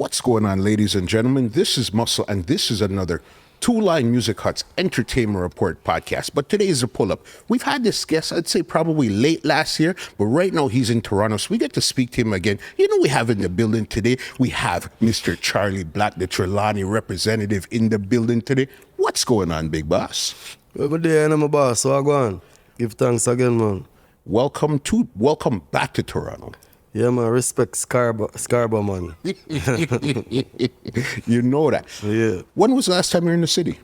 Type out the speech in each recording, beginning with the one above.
What's going on, ladies and gentlemen? This is Muscle, and this is another Two Line Music Hut's Entertainment Report podcast. But today is a pull-up. We've had this guest, I'd say probably late last year, but right now he's in Toronto, so we get to speak to him again. You know, we have in the building today, we have Mr. Charly Black, the Trelawney representative in the building today. What's going on, big boss? Good day, I'm a boss, so I go on. Give thanks again, man. Welcome back to Toronto. Yeah, man, respect Scarborough, man. You know that. Yeah. When was the last time you were in the city?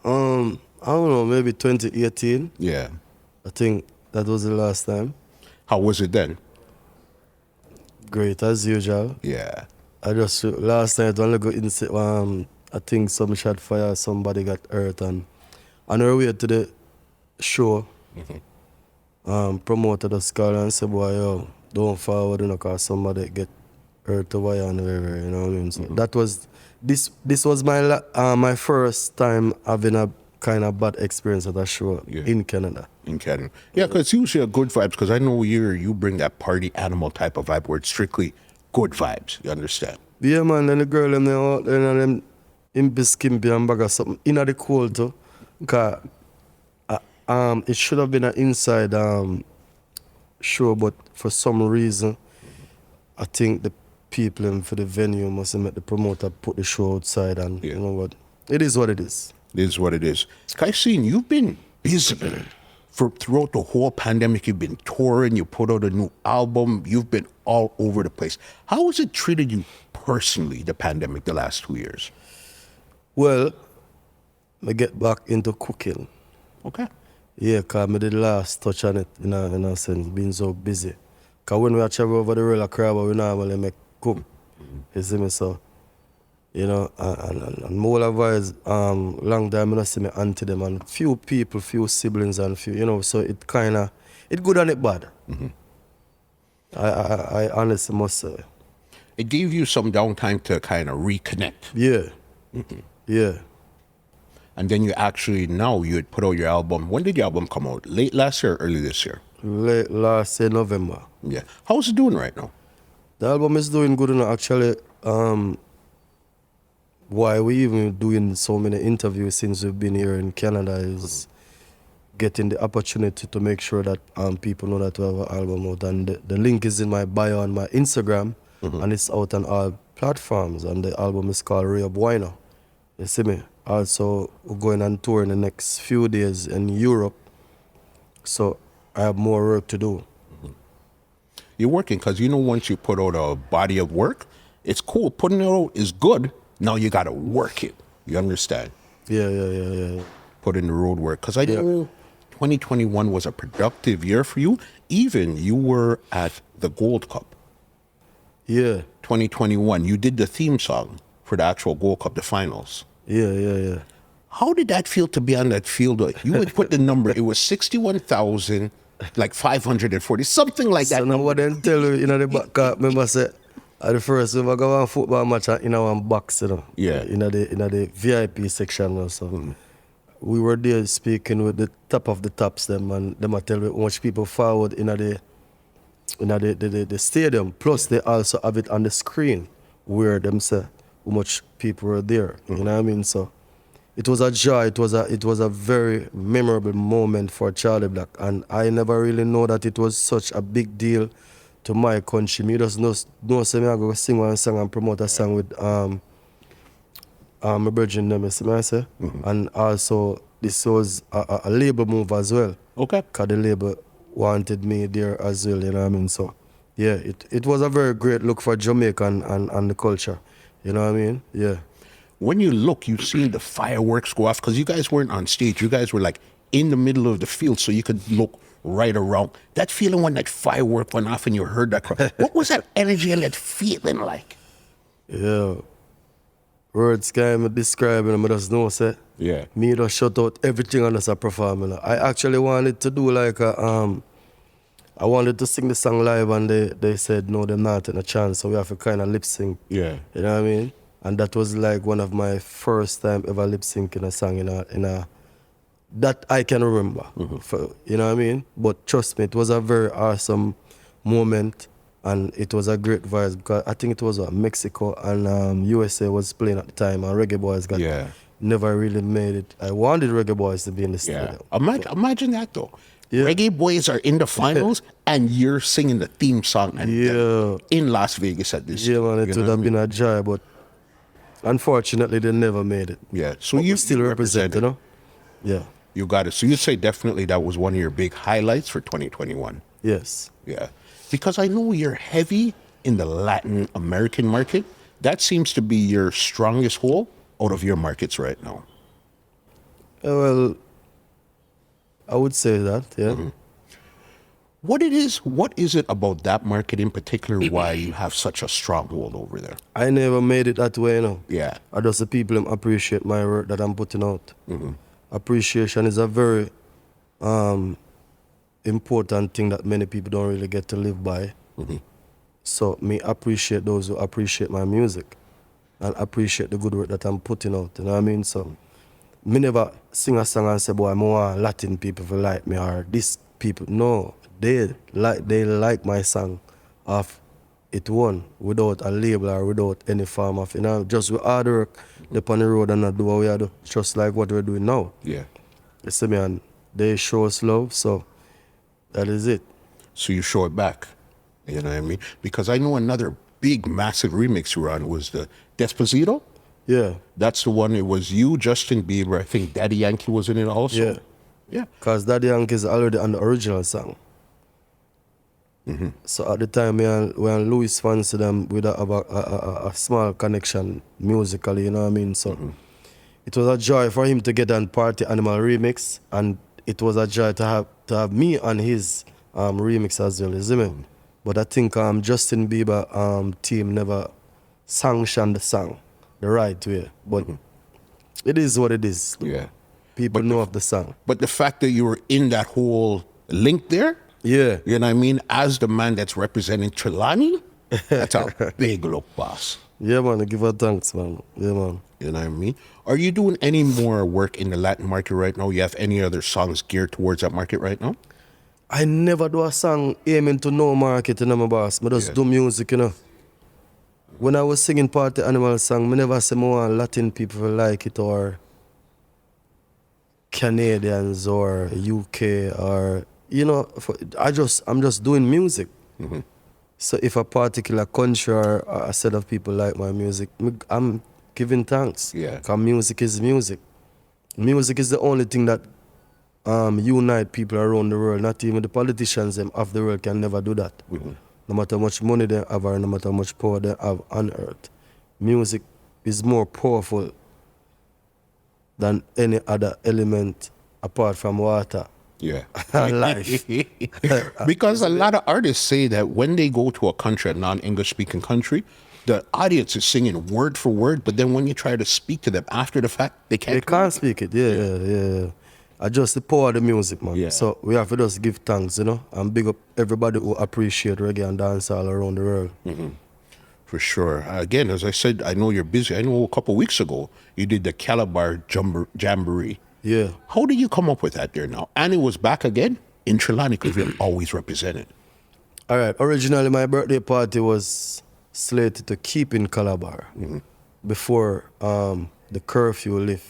I don't know, maybe 2018. Yeah. I think that was the last time. How was it then? Great, as usual. Yeah. I just, last night, only got in, I think some shot fire, somebody got hurt, and on our way to the show, promoter just called and said, boy, yo, don't forward, you know, cause somebody get hurt over here and wherever, you know what I mean? So that was, this was my first time having a kind of bad experience at a show in Canada. In Canada. Yeah, because it's usually a good vibes, because I know you bring that party animal type of vibe where it's strictly good vibes, you understand? Yeah, man, then the girl them out there and them impy skimpy and bag of something in the cold too. Cause it should have been an inside show, but for some reason, I think the people in for the venue must have met the promoter put the show outside, and you know what? It is what it is. It is what it is. Kaiseen, you've been busy throughout the whole pandemic. You've been touring, you put out a new album, you've been all over the place. How has it treated you personally, the pandemic, the last 2 years? Well, I get back into cooking. Okay. Yeah, because I did last touch on it in a sense, being so busy. Because when we travel over the road of Crawba, we normally make cook. You see me? So, you know, and more of us, long time I don't see me auntie them, and few people, few siblings, and few, you know, so it kind of, it good and it bad. I honestly must say. It gave you some downtime to kind of reconnect. Yeah. Yeah. And then you actually, now you had put out your album. When did your album come out? Late last year or early this year? Late last year, November. Yeah. How's it doing right now? The album is doing good, and actually, why we even doing so many interviews since we've been here in Canada is getting the opportunity to make sure that people know that we have an album out. And the link is in my bio on my Instagram, and it's out on all platforms. And the album is called Ray of Wino. You see me? Also, we're going on tour in the next few days in Europe, so I have more work to do. You're working, because you know once you put out a body of work, it's cool. Putting it out is good. Now you got to work it. You understand? Yeah. Put in the road work. Because I know 2021 was a productive year for you. Even you were at the Gold Cup. Yeah. 2021, you did the theme song for the actual Gold Cup, the finals. Yeah. How did that feel to be on that field? You would put the number, it was 61,000, like 540, something like that. So now what then tell you, the back, remember say, at the first, we go on football match in our box, Yeah. In the VIP section or so. We were there speaking with the top of the tops, them, and them tell me how much people forward in the stadium. Plus, they also have it on the screen where them say how much people were there. You know what I mean? So it was a joy. It was a very memorable moment for Charly Black, and I never really know that it was such a big deal to my country. Me just know say me I go sing one song and promote a song with my virgin them, you see me I say? And also this was a label move as well. Okay. Because the label wanted me there as well, you know what I mean? So yeah, it was a very great look for Jamaica and the culture. You know what I mean? Yeah. When you look, you see the fireworks go off, because you guys weren't on stage. You guys were like in the middle of the field, so you could look right around. That feeling when that firework went off and you heard that crowd, what was that energy and that feeling like? Yeah. Words can't describe it, I just know, say. Yeah. Me just shut out everything on us a performing. I actually wanted to do like I wanted to sing the song live, and they said no, they're not taking a chance, so we have to kind of lip sync. Yeah. You know what I mean? And that was like one of my first time ever lip syncing a song in a that I can remember. You know what I mean? But trust me, it was a very awesome moment And it was a great vibe because I think it was Mexico and USA was playing at the time, and Reggae Boys got never really made it. I wanted Reggae Boys to be in the stadium. Imagine that though. Yeah. Reggae Boys are in the finals and you're singing the theme song and in Las Vegas at this. Yeah, man, it would have been a joy, but unfortunately they never made it. Yeah, so But you we still represent, you know? Yeah. You got it. So you'd say definitely that was one of your big highlights for 2021. Yes. Yeah. Because I know you're heavy in the Latin American market. That seems to be your strongest hole out of your markets right now. Well, I would say that, yeah. What is it about that market in particular why you have such a stronghold over there? I never made it that way, you know. Yeah. I just the people appreciate my work that I'm putting out. Appreciation is a very important thing that many people don't really get to live by. So me appreciate those who appreciate my music and appreciate the good work that I'm putting out, you know what I mean? So me never sing a song and say, boy, I want Latin people to like me or this people. No, they like my song of it won without a label or without any form of, you know, just with hard work upon the road and not do what we are doing, just like what we're doing now. Yeah. You see me, and they show us love, so that is it. So you show it back. You know what I mean? Because I know another big, massive remix you were on was the Despacito. Yeah. That's the one, it was you, Justin Bieber, I think Daddy Yankee was in it also. Yeah. Yeah. Because Daddy Yankee is already on the original song. So at the time, when Louis fancied them with a small connection musically, you know what I mean? So it was a joy for him to get on Party Animal remix, and it was a joy to have me on his remix as well, you see me? But I think Justin Bieber team never sanctioned the song the right way. But it is what it is. Yeah. People know of the song. But the fact that you were in that whole link there, Yeah. you know what I mean, as the man that's representing Trelawney, that's a big look, boss. Yeah, man, give her thanks, man. Yeah, man. You know what I mean? Are you doing any more work in the Latin market right now? You have any other songs geared towards that market right now? I never do a song aiming to no market, you know, my boss. I just do music, you know. When I was singing Party Animal song, I never say more Latin people like it or Canadians or UK or, you know, I'm just doing music. So if a particular country or a set of people like my music, I'm giving thanks. Yeah. Because music is music. Music is the only thing that unite people around the world. Not even the politicians of the world can never do that. No matter how much money they have or no matter how much power they have on earth. Music is more powerful than any other element apart from water. Yeah. Life. Because a lot of artists say that when they go to a country, a non-English speaking country, the audience is singing word for word, but then when you try to speak to them after the fact, they can't. They can't speak it, yeah. I just the power of the music, man. Yeah. So we have to just give thanks, you know, and big up everybody who appreciate reggae and dancehall around the world. For sure. Again, as I said, I know you're busy. I know a couple of weeks ago you did the Calabar Jamboree. Yeah. How did you come up with that there now? And it was back again in Trelawney because we're always represented. All right. Originally, my birthday party was slated to keep in Calabar before the curfew lift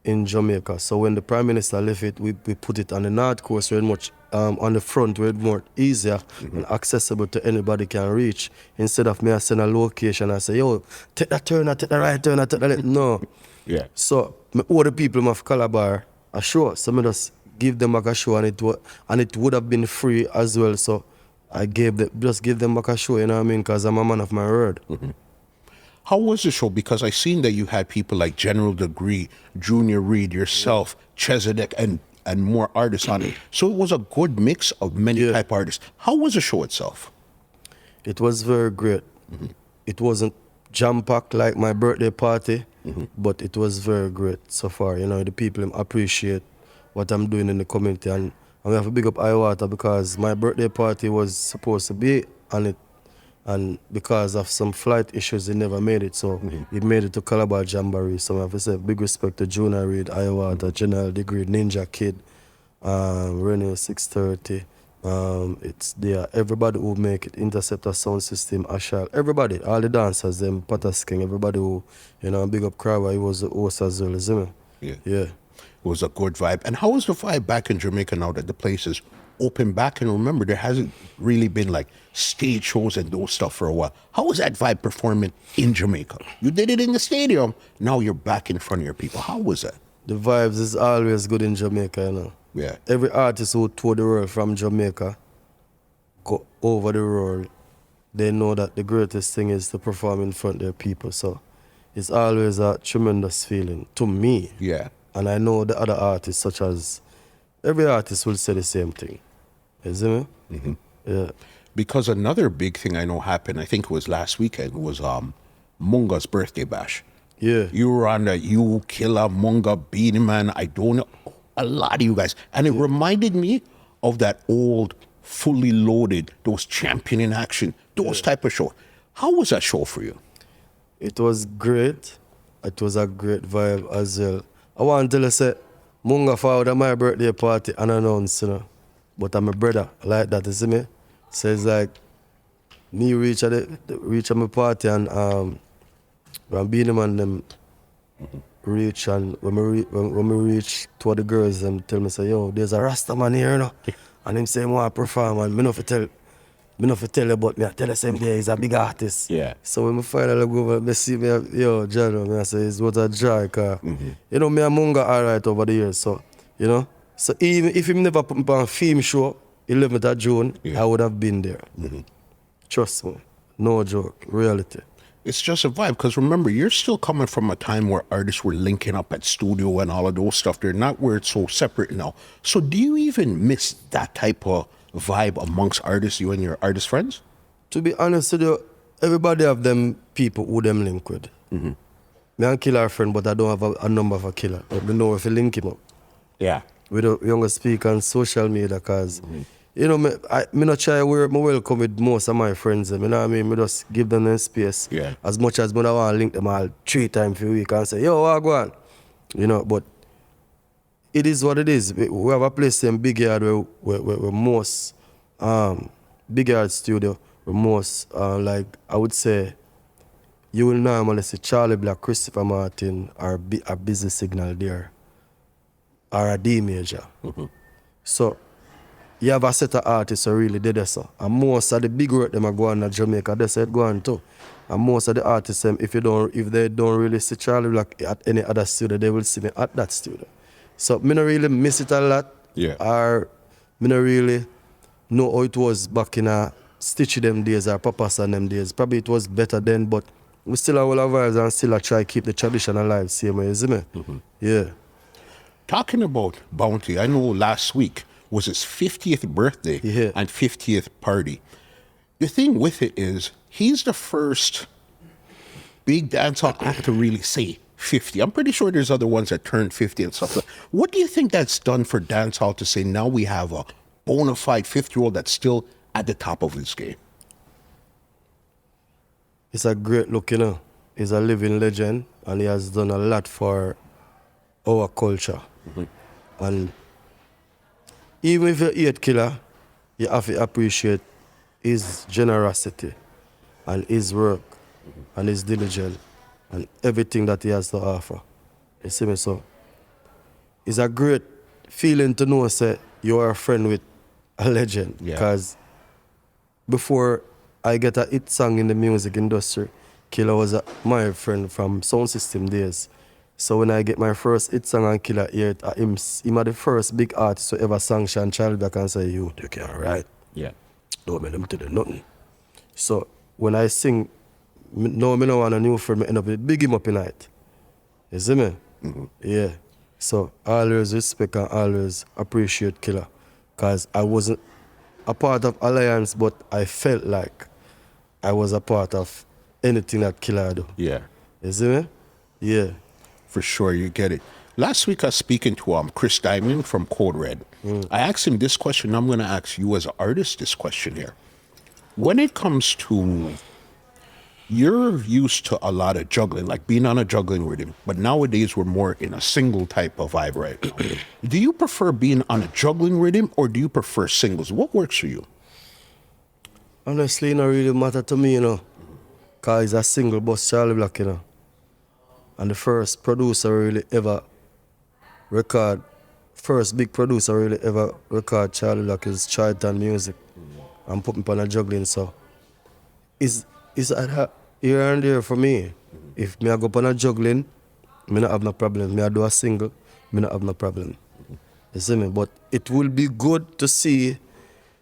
in Jamaica. So when the Prime Minister left it, we put it on the north coast where it much on the front where it's more easier and accessible to anybody can reach. Instead of me I send a location, I say, yo, take that turn, I take the right turn, I take the left. No. Yeah. So all the people of Calabar a show. So I just give them back a show and it would have been free as well. So I give them back a show, you know what I mean? Because I'm a man of my word. How was the show? Because I seen that you had people like General Degree, Junior Reid, yourself, Chesedek, and more artists on it. So it was a good mix of many type artists. How was the show itself? It was very great. It wasn't jam-packed like my birthday party, but it was very great so far. You know, the people appreciate what I'm doing in the community. And I have to big up Iwater because my birthday party was supposed to be on it. And because of some flight issues, it never made it. So it made it to Calabar Jamboree. So I have to say big respect to Junior Reid, Iwater, General Degree, Ninja Kid, Renee 630, It's there. Everybody who make it, Interceptor Sound System, Ashal, everybody, all the dancers, them, Patas King, everybody who, big up Crawba, he was the host as well, isn't it? Yeah. Yeah. It was a good vibe. And how was the vibe back in Jamaica now that the place is open back? And remember, there hasn't really been like stage shows and those stuff for a while. How was that vibe performing in Jamaica? You did it in the stadium. Now you're back in front of your people. How was that? The vibes is always good in Jamaica, Yeah. Every artist who toured the world from Jamaica, go over the world, they know that the greatest thing is to perform in front of their people. So it's always a tremendous feeling to me. Yeah. And I know the other artists, such as every artist will say the same thing. You see me? Mm-hmm. Yeah. Because another big thing I know happened, I think it was last weekend, was Munga's birthday bash. Yeah. You were on the You Killer, Munga, Beanie Man, I don't know, a lot of you guys. And it reminded me of that old, fully loaded, those champion in action, those type of show. How was that show for you? It was great. It was a great vibe as well. I want to tell you, say, Munga forward at my birthday party unannounced, But I'm a brother, like that, you see me? So it's like, me reach at my party and when Beanie Man them reach, and when we reach to the girls, them tell me, say, yo, there's a Rasta man here, And him say, I want to perform, and me not tell you about me. I tell you same day he's a big artist. Yeah. So when I finally go over, I see me, yo, John, I say, it's what a joy, cause, me and Munga all right over the years, so, So even if him never put me on a film show, 11th of June, I would have been there. Trust me, no joke, reality. It's just a vibe, because remember, you're still coming from a time where artists were linking up at studio and all of those stuff. They're not where it's so separate now. So do you even miss that type of vibe amongst artists, you and your artist friends? To be honest with you, everybody have them people who them link with. Me and Killer friend, but I don't have a number for Killer. But we know if you link him up. Yeah. We don't younger speak on social media, because me not try to me welcome with most of my friends. You know what I mean? Me just give them the space. Yeah. As much as me don't want to link them all 3 times a week and say, yo, what go on? But it is what it is. We have a place in Big Yard where most Big Yard studio, where most like I would say you will normally see Charly Black, Christopher Martin are a busy signal there. Or a D major. So you have a set of artists who really did this. And most of the big work them are going to Jamaica, they said go on too. And most of the artists, if they don't really see Charly Black at any other studio, they will see me at that studio. So me not really miss it a lot. Yeah. Or me not really know how it was back in a Stitchy them days or Papas and them days. Probably it was better then, but we still have all our vibes and still try to keep the tradition alive, same way, you see me? Yeah. Talking about Bounty, I know last week was his 50th birthday and 50th party. The thing with it is, he's the first big dancehall act to really say 50. I'm pretty sure there's other ones that turned 50 and stuff. What do you think that's done for dancehall to say now we have a bona fide 50-year-old that's still at the top of his game? It's a great look, He's a living legend, and he has done a lot for our culture. And even if you hate Killer, you have to appreciate his generosity and his work and his diligence and everything that he has to offer. You see me? So it's a great feeling to know that you are a friend with a legend. Because before I get a hit song in the music industry, Killer was my friend from sound system days. So when I get my first hit song on Killer here, him the first big artist to ever sanction Charly Black and say, you can't write. Yeah. Don't make them tell you nothing. So when I sing, no, me no want a new friend, me end up with big him up in it. You see me? Yeah. So always respect and always appreciate Killer. Because I wasn't a part of Alliance, but I felt like I was a part of anything that Killer do. Yeah. You see me? Yeah. For sure, you get it. Last week I was speaking to Chris Diamond from Code Red. I asked him this question. I'm going to ask you as an artist this question here. When it comes to you're used to a lot of juggling, like being on a juggling rhythm, but nowadays we're more in a single type of vibe right now. Do you prefer being on a juggling rhythm or do you prefer singles? What works for you? Honestly, it don't really matter to me, you know. Because it's a single boss, Charly Black, you know. And the first producer really ever record, first big producer really ever record Charly Black is Charlton Music. And put me on a juggling, so it's here and there for me. If me I go on a juggling, me not have no problem. Me I do a single, me not have no problem. You see me? But it will be good to see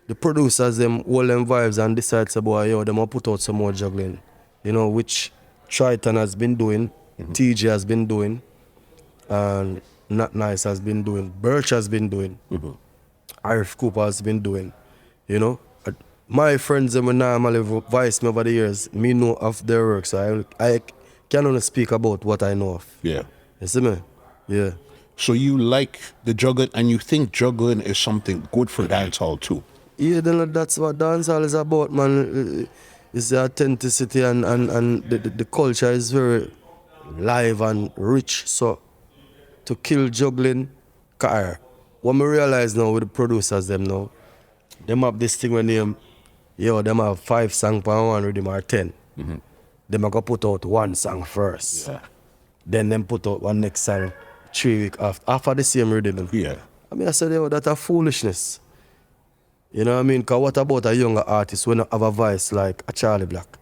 the producers them all them vibes and decide say boy, yo, them will put out some more juggling. You know, which Triton has been doing, TJ has been doing, and Not Nice has been doing, Birch has been doing, Arif Cooper has been doing, you know. My friends them normally advise me over the years, me know of their work, so I can only speak about what I know of. Yeah. You see me? Yeah. So you like the juggling and you think juggling is something good for dancehall too? Yeah, then that's what dancehall is about, man. It's the authenticity and the culture is very live and rich. So to kill juggling, what I realize now with the producers them now, them have this thing when them have 5 songs per one rhythm or 10. Them are gonna put out one song first. Yeah. Then them put out one next song 3 weeks after the same rhythm. Yeah. I mean, I said, yo, that's a foolishness. You know what I mean? Because what about a younger artist when have a voice like a Charly Black?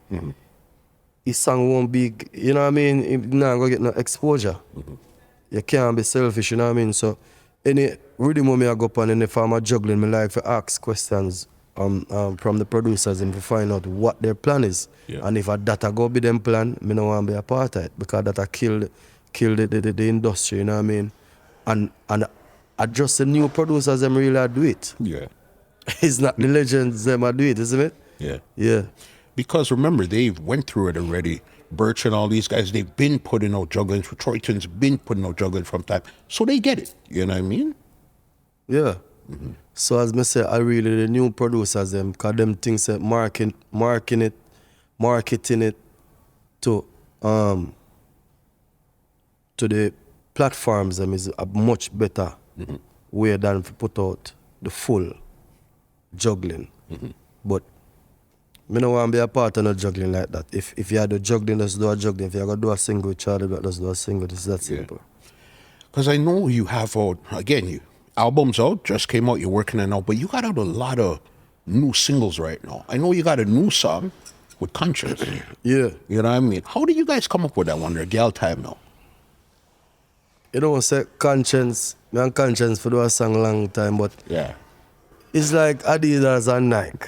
His song won't be, you know what I mean? He's not going to get no exposure. You can't be selfish, you know what I mean? So, any rhythm when I go up and if I'm juggling, I like to ask questions from the producers and to find out what their plan is. Yeah. And if that go be them plan, I don't want to be a part of it because that kill the industry, you know what I mean? And just the new producers them really do it. Yeah. It's not the legends them do it, isn't it? Yeah. Yeah. Because remember, they've went through it already. Birch and all these guys, they've been putting out juggling. Troyton's been putting out juggling from time. So they get it. You know what I mean? Yeah. So as me say, I really the new producers them, cause them things that marketing it to the platforms them is a much better way than to put out the full juggling. But I don't want to be a part of no juggling like that. If you had a juggling, just do a juggling. If you're going to do a single with Charly Black, just do a single. It's that simple. Because I know you have out, again, you albums out, just came out, you're working on now, but you got out a lot of new singles right now. I know you got a new song with Konshens. Yeah. You know what I mean? How did you guys come up with that one? They're gal time now. You know, say Konshens, me and Konshens for do a song long time, but Yeah. it's like Adidas and Nike.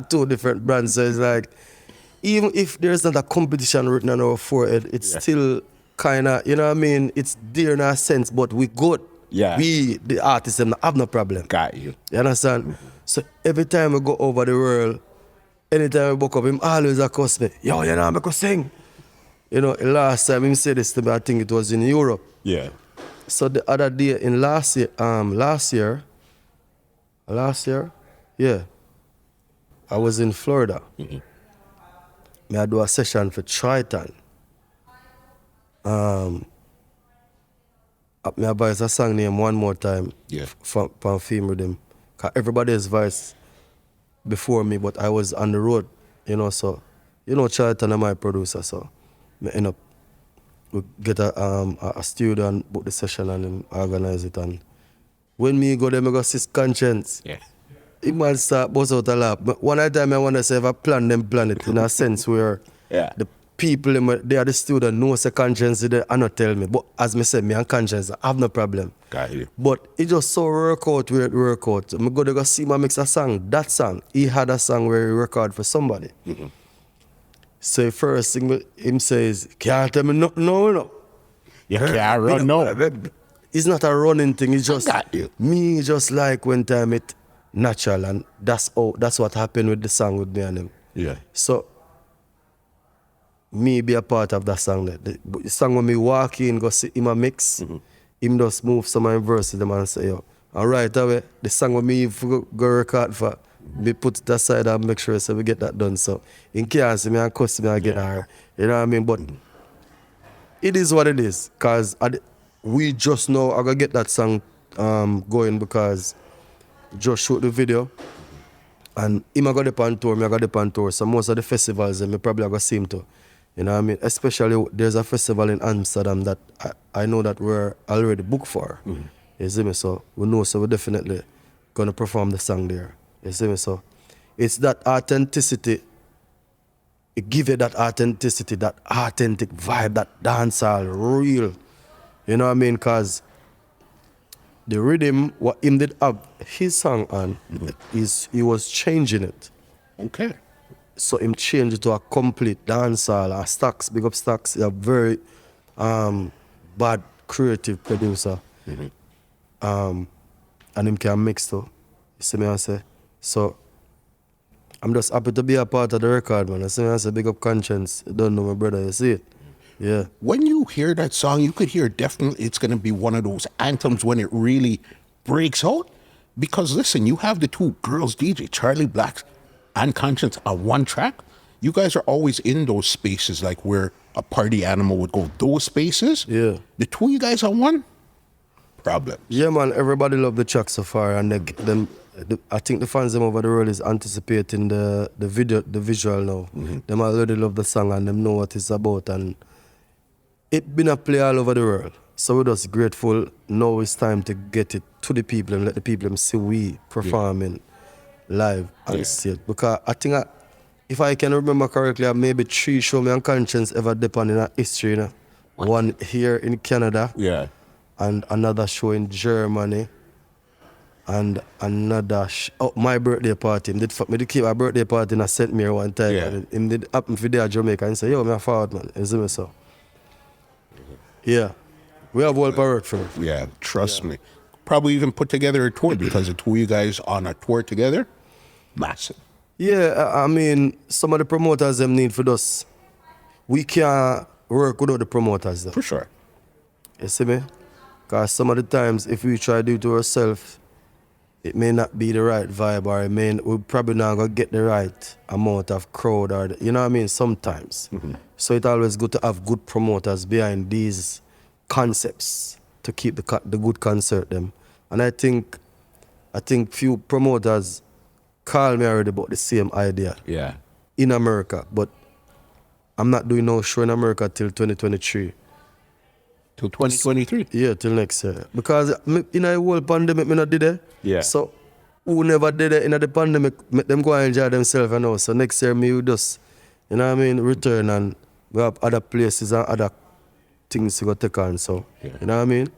Two different brands. So it's like, even if there's not a competition written on our forehead, it's still kind of, you know what I mean? It's there in a sense, but we good. Yeah. We, the artists, them have no problem. Got you. You understand? So every time we go over the world, anytime we book up, him always accost me, yo, you know, I'm going to sing. You know, last time he said this to me, I think it was in Europe. Yeah. So the other day, in last year, yeah, I was in Florida. I do a session for Triton. Me advise a song name one more time. Yeah. From Fame Rhythm. Cause everybody's voice before me, but I was on the road, you know, so you know Triton is my producer, so me end up we get a studio and book the session and then organize it, and when me go there, I go see Konshens. Yeah. It might start bust out a laugh. But one time I want to say if I plan it in a sense where the people they are the student know say Konshens they and not tell me. But as me said, me and Konshens I have no problem. Got you. But it just so work out where it work out. I go to go see my mix a song. That song, he had a song where he record for somebody. So the first thing him says, can't tell me no. You can't run, no. It's not a running thing, it's just got you. me just like when time it natural, and that's what happened with the song with me and him. Yeah. So me be a part of that song. The song when me walk in, go see him a mix, him just move some of my verses them and say, yo, and right away, the song when me go record for we put it aside and make sure so we get that done. So in case me and cuss me again, you know what I mean? But it is what it is, cause we just know I gotta get that song going because just shoot the video. And him I got the on tour, me I got the on tour. So most of the festivals, me probably I got see him to. You know what I mean? Especially there's a festival in Amsterdam that I know that we're already booked for. You see me? So we know, so we're definitely gonna perform the song there. You see me? So it's that authenticity. It give it that authenticity, that authentic vibe, that dancehall, real. You know what I mean? Cause the rhythm, what him did have his song on, he was changing it. Okay. So him changed it to a complete dancehall. Stacks, big up Stacks, a very bad creative producer. And him can mix too. You see me I say? So I'm just happy to be a part of the record, man. You see me I say? Big up Konshens. You don't know my brother, you see it? Yeah. When you hear that song, you could hear definitely it's going to be one of those anthems when it really breaks out. Because listen, you have the two girls DJ, Charly Black and Konshens, on one track. You guys are always in those spaces, like where a party animal would go. Those spaces. Yeah. The two of you guys on one. Problem. Yeah, man. Everybody love the track so far, and I think the fans them over the world is anticipating the visual now. Them already love the song and them know what it's about, and it been a play all over the world. So we're just grateful. Now it's time to get it to the people and let the people see we performing live and see it. Because I think if I can remember correctly, I maybe 3 shows me and Konshens ever depend in our history. You know? One here in Canada. Yeah. And another show in Germany. And another my birthday party. Him did keep a birthday party and I sent me one time. Yeah. And him did happen for there Jamaica and say, yo, me a forward man. You see me so? Yeah. We have all work for it. Yeah, trust me. Probably even put together a tour because the two of you guys on a tour together, massive. Yeah, I mean, some of the promoters them need for us. We can't work without the promoters though. For sure. You see me? Because some of the times if we try to do it to ourselves, it may not be the right vibe, or we probably not gonna get the right amount of crowd, or you know what I mean, sometimes. So it's always good to have good promoters behind these concepts to keep the good concert them. And I think few promoters call me already about the same idea. Yeah. In America, but I'm not doing no show in America till 2023. Till 2023. Yeah, till next year. Because in a whole pandemic, me not did it. Yeah. So who never did it in the pandemic, make them go and enjoy themselves and all. So next year, me will just, you know what I mean, return and we have other places and other things to go take on. So, you know what I mean?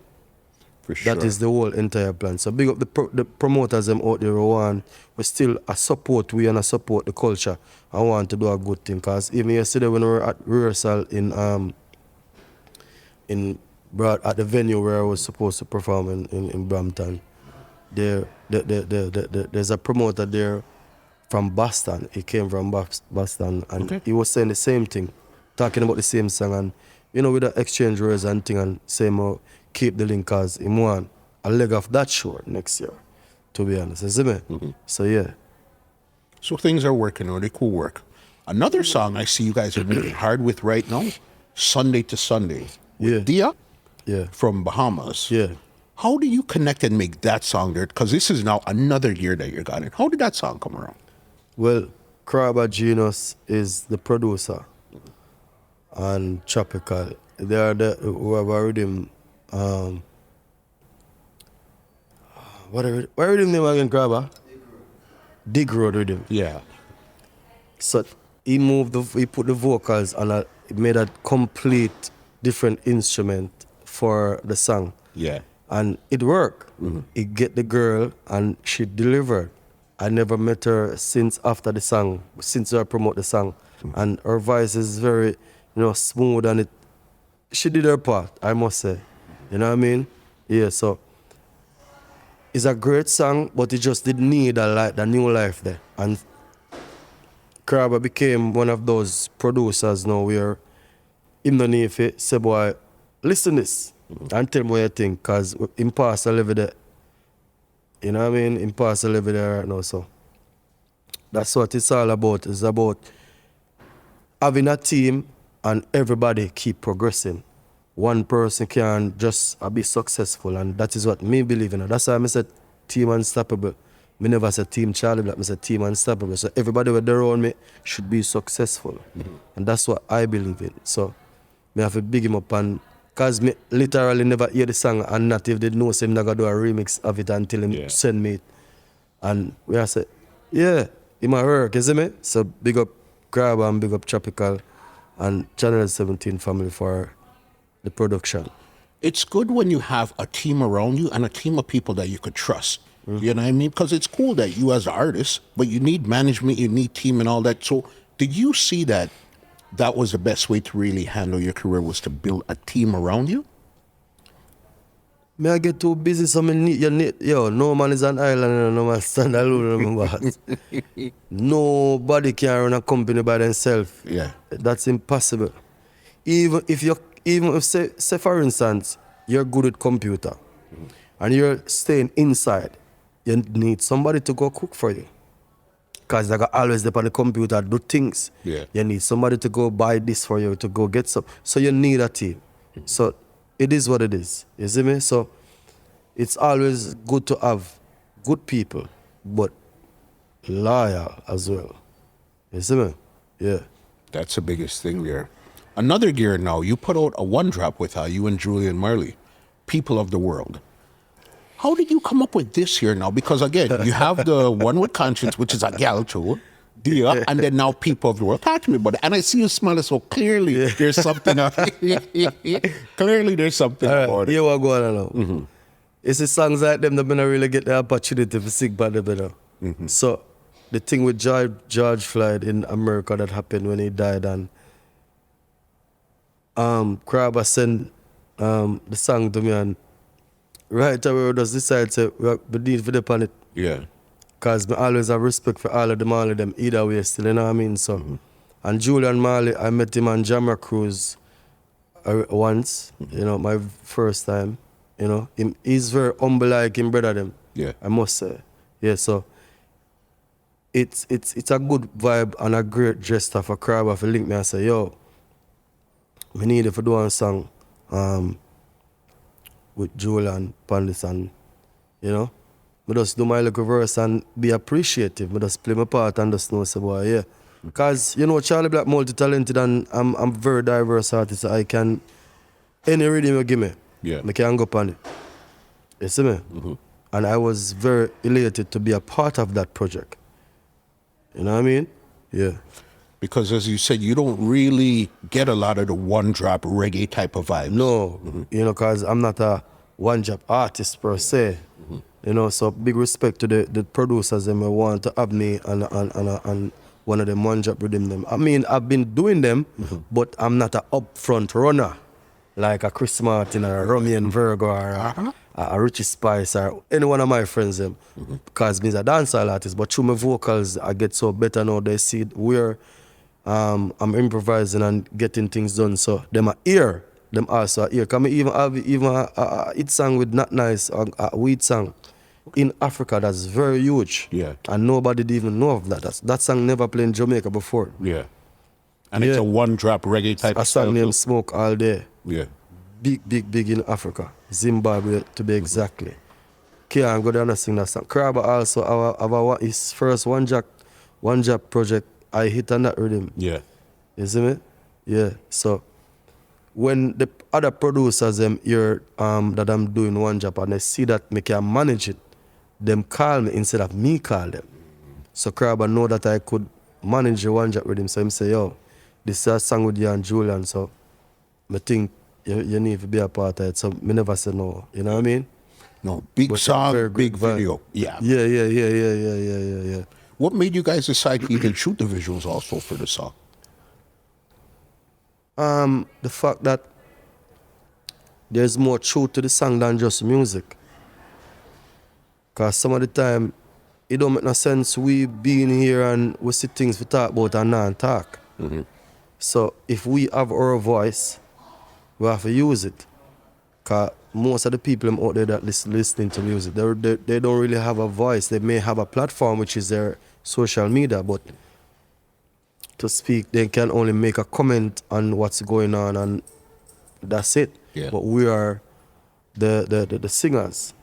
For sure. That is the whole entire plan. So big up the promoters them out there who want, we still support we and support the culture. I want to do a good thing. Because even yesterday when we were at rehearsal at the venue where I was supposed to perform in Brampton, there's a promoter there from Boston. He came from Boston and he was saying the same thing, talking about the same song, and you know, with the exchange words and thing, and saying keep the link cause he want a leg of that show next year, to be honest. You see me? So yeah. So things are working out, they cool work. Another song I see you guys are moving hard with right now, Sunday to Sunday. With Dia from Bahamas. Yeah. How do you connect and make that song there? Because this is now another year that you got it. How did that song come around? Well, Crawba Genius is the producer and Tropical. They are who have a rhythm. What rhythm name again, Crawba? Dig Road rhythm. Yeah. So he put the vocals on he made a complete different instrument for the song. Yeah. And it worked. He get the girl and she delivered. I never met her since after the song, since I promote the song. And her voice is very, smooth, and she did her part, I must say. You know what I mean? Yeah, so it's a great song, but it just did need a new life there. And Crawba became one of those producers now where him don't need to say, boy, listen this and tell me what you think, because Imposter live there. You know what I mean? Imposter live there right now, so That's what it's all about. It's about having a team and everybody keep progressing. One person can just be successful, and that is what me believe in. That's why I said team unstoppable. Me never said team Charly Black, I said team unstoppable. So everybody with around me should be successful. And that's what I believe in. So me have to big him up, and cause me literally never hear the song and not if they know say I'm not gonna do a remix of it until him send me it. And we I said, yeah, it might work, you see me? So big up Crawba and big up Tropical and Channel 17 family for the production. It's good when you have a team around you and a team of people that you could trust. You know what I mean? Because it's cool that you as an artist, but you need management, you need team and all that. So did you see that that was the best way to really handle your career, was to build a team around you? Me I get too busy, so me need, no man is an island and no man stand alone. Boss. Nobody can run a company by themselves. Yeah. That's impossible. Even if say for instance, you're good at computer and you're staying inside, you need somebody to go cook for you. Because they got always there on the computer, do things. Yeah. You need somebody to go buy this for you, to go get some. So you need a team. So it is what it is. You see me? So it's always good to have good people, but loyal as well. You see me? Yeah. That's the biggest thing there. Another gear now, you put out a one drop with you and Julian Marley, People of the World. How did you come up with this here now? Because again, you have the one with Konshens, which is a gal too, and then now People of the World. Talk to me about it. And I see you smiling, so clearly there's something. Clearly there's something about it. Yeah, what going on now? It's the songs like them that I really get the opportunity to sing by the better. So the thing with George Floyd in America that happened when he died, and Crawba sent the song to me, and right away we just decided to we need to dip on it. Yeah. Because I always have respect for all of them either way still, you know what I mean? So and Julian Marley, I met him on Jammer Cruise once, you know, my first time. You know, he's very humble like him brother them. Yeah. I must say. Yeah, so it's a good vibe and a great gesture for Crawba to link me and say, yo, we need to do a song with Julian Pandis, and you know, I just do my little verse and be appreciative. I just play my part and just know, say, boy, yeah. Because, you know, Charly Black multi-talented, and I'm very diverse artist. I can, any rhythm you give me, I can go on it. You see me? And I was very elated to be a part of that project. You know what I mean? Yeah. Because as you said, you don't really get a lot of the one-drop reggae type of vibe. No, you know, because I'm not a one-drop artist per se. You know, so big respect to the producers and want to have me and one of them one-drop rhythm them. I mean, I've been doing them, but I'm not an upfront runner like a Chris Martin or a Romy and Virgo or a Richie Spice or any one of my friends them. Because me's a dancehall artist, but through my vocals I get so better now. They see where I'm improvising and getting things done. So them are ear, them also ear. Can we even have a hit song with Not Nice, a weed song in Africa that's very huge. Yeah. And nobody did even know of that. That song never played in Jamaica before. Yeah. And it's a one-drop reggae type a song named Smoke All Day. Yeah. Big in Africa. Zimbabwe to be exactly. Can't go down and sing that song. Crawba also his first one job project I hit on that rhythm. Yeah. You see me? Yeah. So when the other producers hear that I'm doing one job and they see that me can manage it, them call me instead of me call them. So Crawba know that I could manage the one job with him. So him say, yo, this is a song with you and Julian, so I think you need to be a part of it. So me never say no. You know what I mean? No, big song, big video. Yeah. Yeah. Yeah. What made you guys decide to even shoot the visuals also for the song? The fact that there's more truth to the song than just music. Because some of the time, it don't make no sense we being here and we see things we talk about and not talk. So if we have our voice, we have to use it. Because most of the people out there that listening to music, they don't really have a voice. They may have a platform, which is their social media, but to speak, they can only make a comment on what's going on, and that's it. Yeah. But we are the singers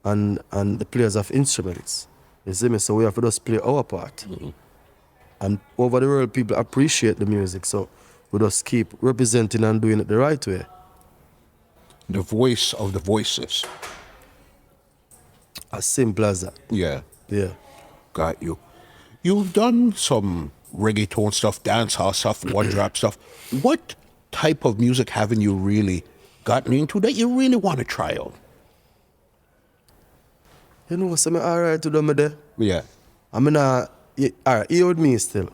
and the players of instruments. You see me? So we have to just play our part. And over the world, people appreciate the music, so we just keep representing and doing it the right way. The voice of the voices. As simple as that. Yeah. Yeah. Got you. You've done some reggaeton stuff, dancehall stuff, one drop stuff. What type of music haven't you really gotten into that you really want to try out? You know what's all right to do me there? Yeah. I mean, all right, you with me still.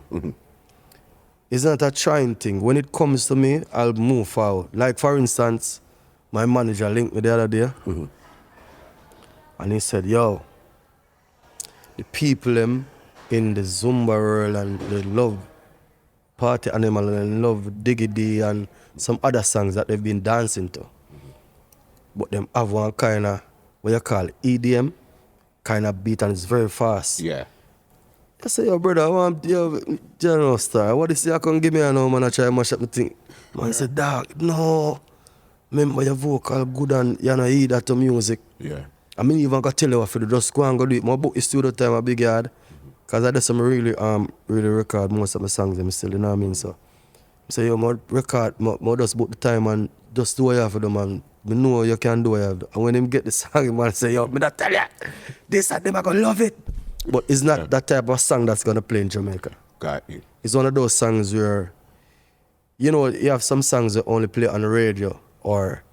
It's not a trying thing. When it comes to me, I'll move forward. Like, for instance, my manager linked me the other day, and he said, yo, the people them in the Zumba world, and they love Party Animal, and they love Diggity and some other songs that they've been dancing to. But them have one kind of, what you call EDM, kind of beat, and it's very fast. Yeah. I say, yo, brother, I want, yo, General Star, what is it you can give me a now, man, I try to mash up the thing. Man, I said, dog, no. Remember your vocal good and you know hear that to music. Yeah. I mean, even got tell you what to do, just go and go do it. My book is studio time, a big yard. Because I did some really record most of my songs, them still, you know what I mean? So yo, my record, I just book the time and just do what you have to do, man. I know you can do what you have to do. And when him get the song, man, say, yo, me not tell you, this and them are going to love it. But it's not that type of song that's going to play in Jamaica. Got you. It's one of those songs where, you know, you have some songs that only play on the radio, or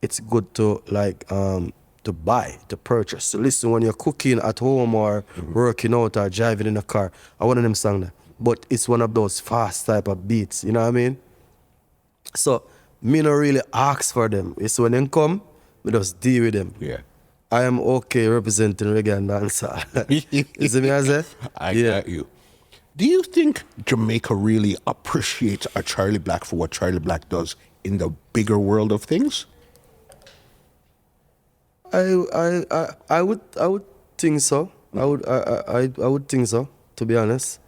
it's good to, like, to buy, to purchase, to listen when you're cooking at home or working out or driving in a car. I one of them songs. But it's one of those fast type of beats, you know what I mean? So, me not really ask for them. It's when they come, me just deal with them. Yeah. I am okay representing reggae and dancehall. You see me as I say? I got you. Do you think Jamaica really appreciates a Charly Black for what Charly Black does in the bigger world of things? I would think so. I would think so, to be honest.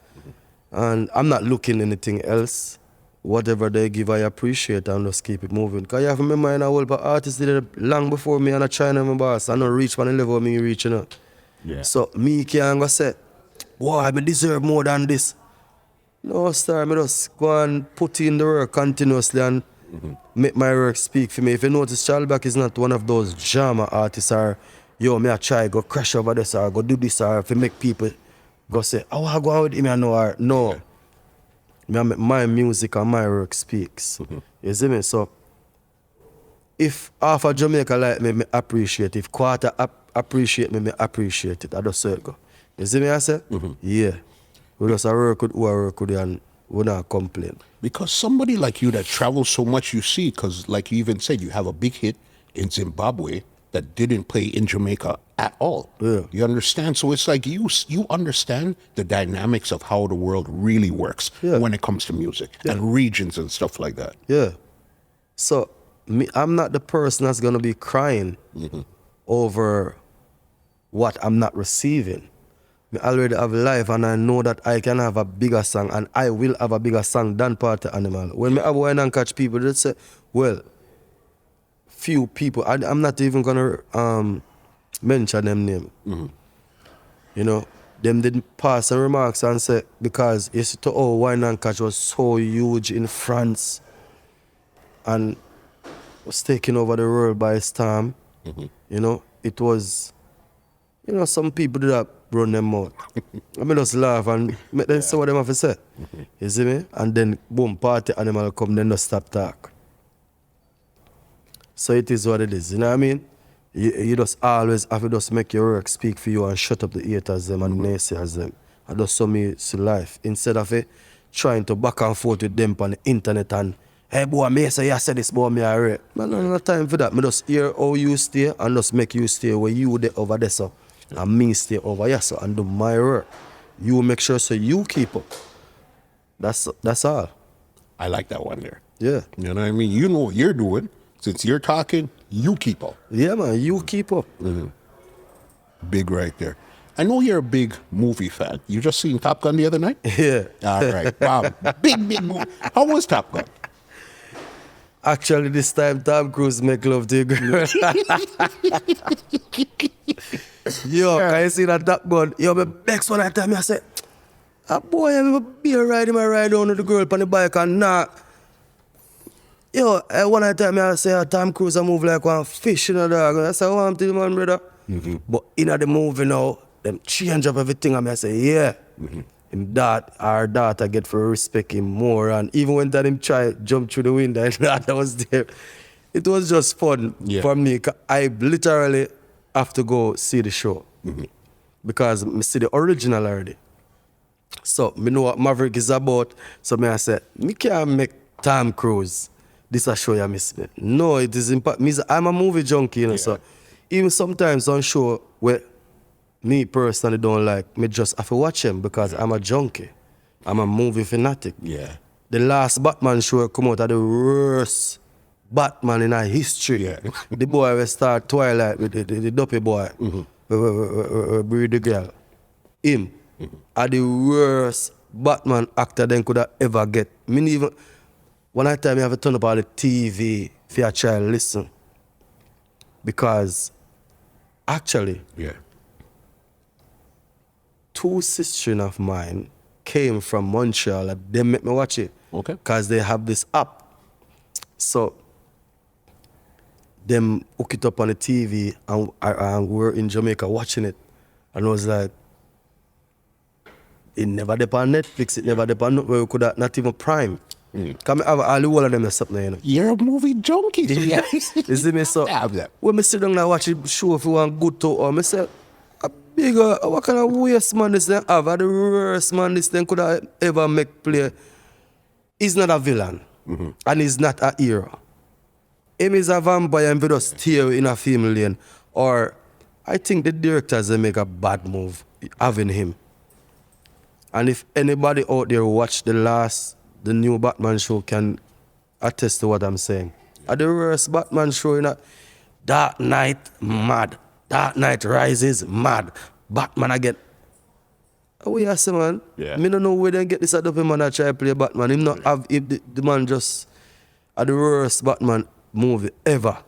And I'm not looking anything else. Whatever they give, I appreciate and just keep it moving. Because you have to remember, in a whole but artists did it long before me and I try my boss. I don't reach one level me reaching out. Yeah. So me can't go say, boy, I deserve more than this. No, sir, I just go and put in the work continuously and make my work speak for me. If you notice, Charly Black is not one of those drama artists or, yo, me I try go crash over this or go do this or if you make people go say, oh, I go out with him, I know, or no. Yeah. Me I make my music and my work speaks. You see me? So, if half of Jamaica like me appreciate it. If quarter appreciate me appreciate it. I just say it go. You see me I say? Yeah. We just work with who I work with and we not complain. Because somebody like you that travels so much, you see, because like you even said, you have a big hit in Zimbabwe that didn't play in Jamaica at all. Yeah. You understand? So it's like you understand the dynamics of how the world really works when it comes to music and regions and stuff like that. Yeah. So I'm not the person that's going to be crying over what I'm not receiving. I already have life and I know that I can have a bigger song and I will have a bigger song than Party Animal. When I have wine and catch people, they say, well, few people, I'm not even going to mention them name. You know, them didn't pass some remarks and say, because it's to wine and catch was so huge in France and was taking over the world by storm. You know, it was, you know, some people did that run them out. I mean, just laugh and make them say what them have to say. You see me? And then, boom, Party Animal come, then just stop talk. So it is what it is, you know what I mean? You just always have to just make your work speak for you and shut up the haters them and naysayers them. And just so me see life. Instead of trying to back and forth with them on the internet and, hey boy, me say you said this, boy, me alright. Man, no time for that. Me just hear how you stay and just make you stay where you there over there, so. And me stay over here, so, and do my work. You make sure so you keep up. That's all. I like that one there. Yeah. You know what I mean? You know what you're doing. Since you're talking, you keep up. Yeah, man, you keep up. Big right there. I know you're a big movie fan. You just seen Top Gun the other night? Yeah. All right. Wow. Big movie. How was Top Gun? Actually, this time Tom Cruise make love to a girl. Yo, can you see that Top Gun? Yo, my next one time I said, boy, I'm a beer ride him, I ride down with the girl on the bike and nah. Yo, one time I say Tom Cruise I move like one fish in the dog. I say, I'm telling man, brother. But in the movie now, them change up everything and I say, yeah. Him our daughter get for respect him more, and even when that him try jump through the window and that was there, it was just fun for me. I literally have to go see the show because I see the original already. So me know what Maverick is about. So me I said, me can't make Tom Cruise this a show you miss me. No, it is important. I'm a movie junkie, you know. So even sometimes on show where me personally don't like, me just have to watch him because I'm a junkie. I'm a movie fanatic. Yeah. The last Batman show come out of the worst Batman in our history. Yeah. The boy will start Twilight with the dopey boy. Breed the girl. Him are the worst Batman actor they could have ever get. Me even one time I have to turn up on the TV for your child listen. Because actually, two sisters of mine came from Montreal and they make me watch it. Okay. Because they have this app. So, them hook it up on the TV and we're in Jamaica watching it. And I was like, it never did on Netflix, it never did on where we could have not even Prime. Come have all the whole of them or something, you know. You're a movie junkie. So You see me? So, have that. when I sit down and watch the show if you want good to, or I say, a bigger, what kind of waste man this thing have? The worst man this thing could have ever make play. He's not a villain. And he's not a hero. Him is a vampire and we just steer in a film lane. Or I think the directors they make a bad move having him. And if anybody out there watch the new Batman show can attest to what I'm saying. At the worst Batman show in a Dark Knight mad. Dark Knight Rises mad. Batman again. Oh yeah, say man. Yeah. Me don't know where they get this other man that try to play Batman. Him not have the man just at the worst Batman movie ever.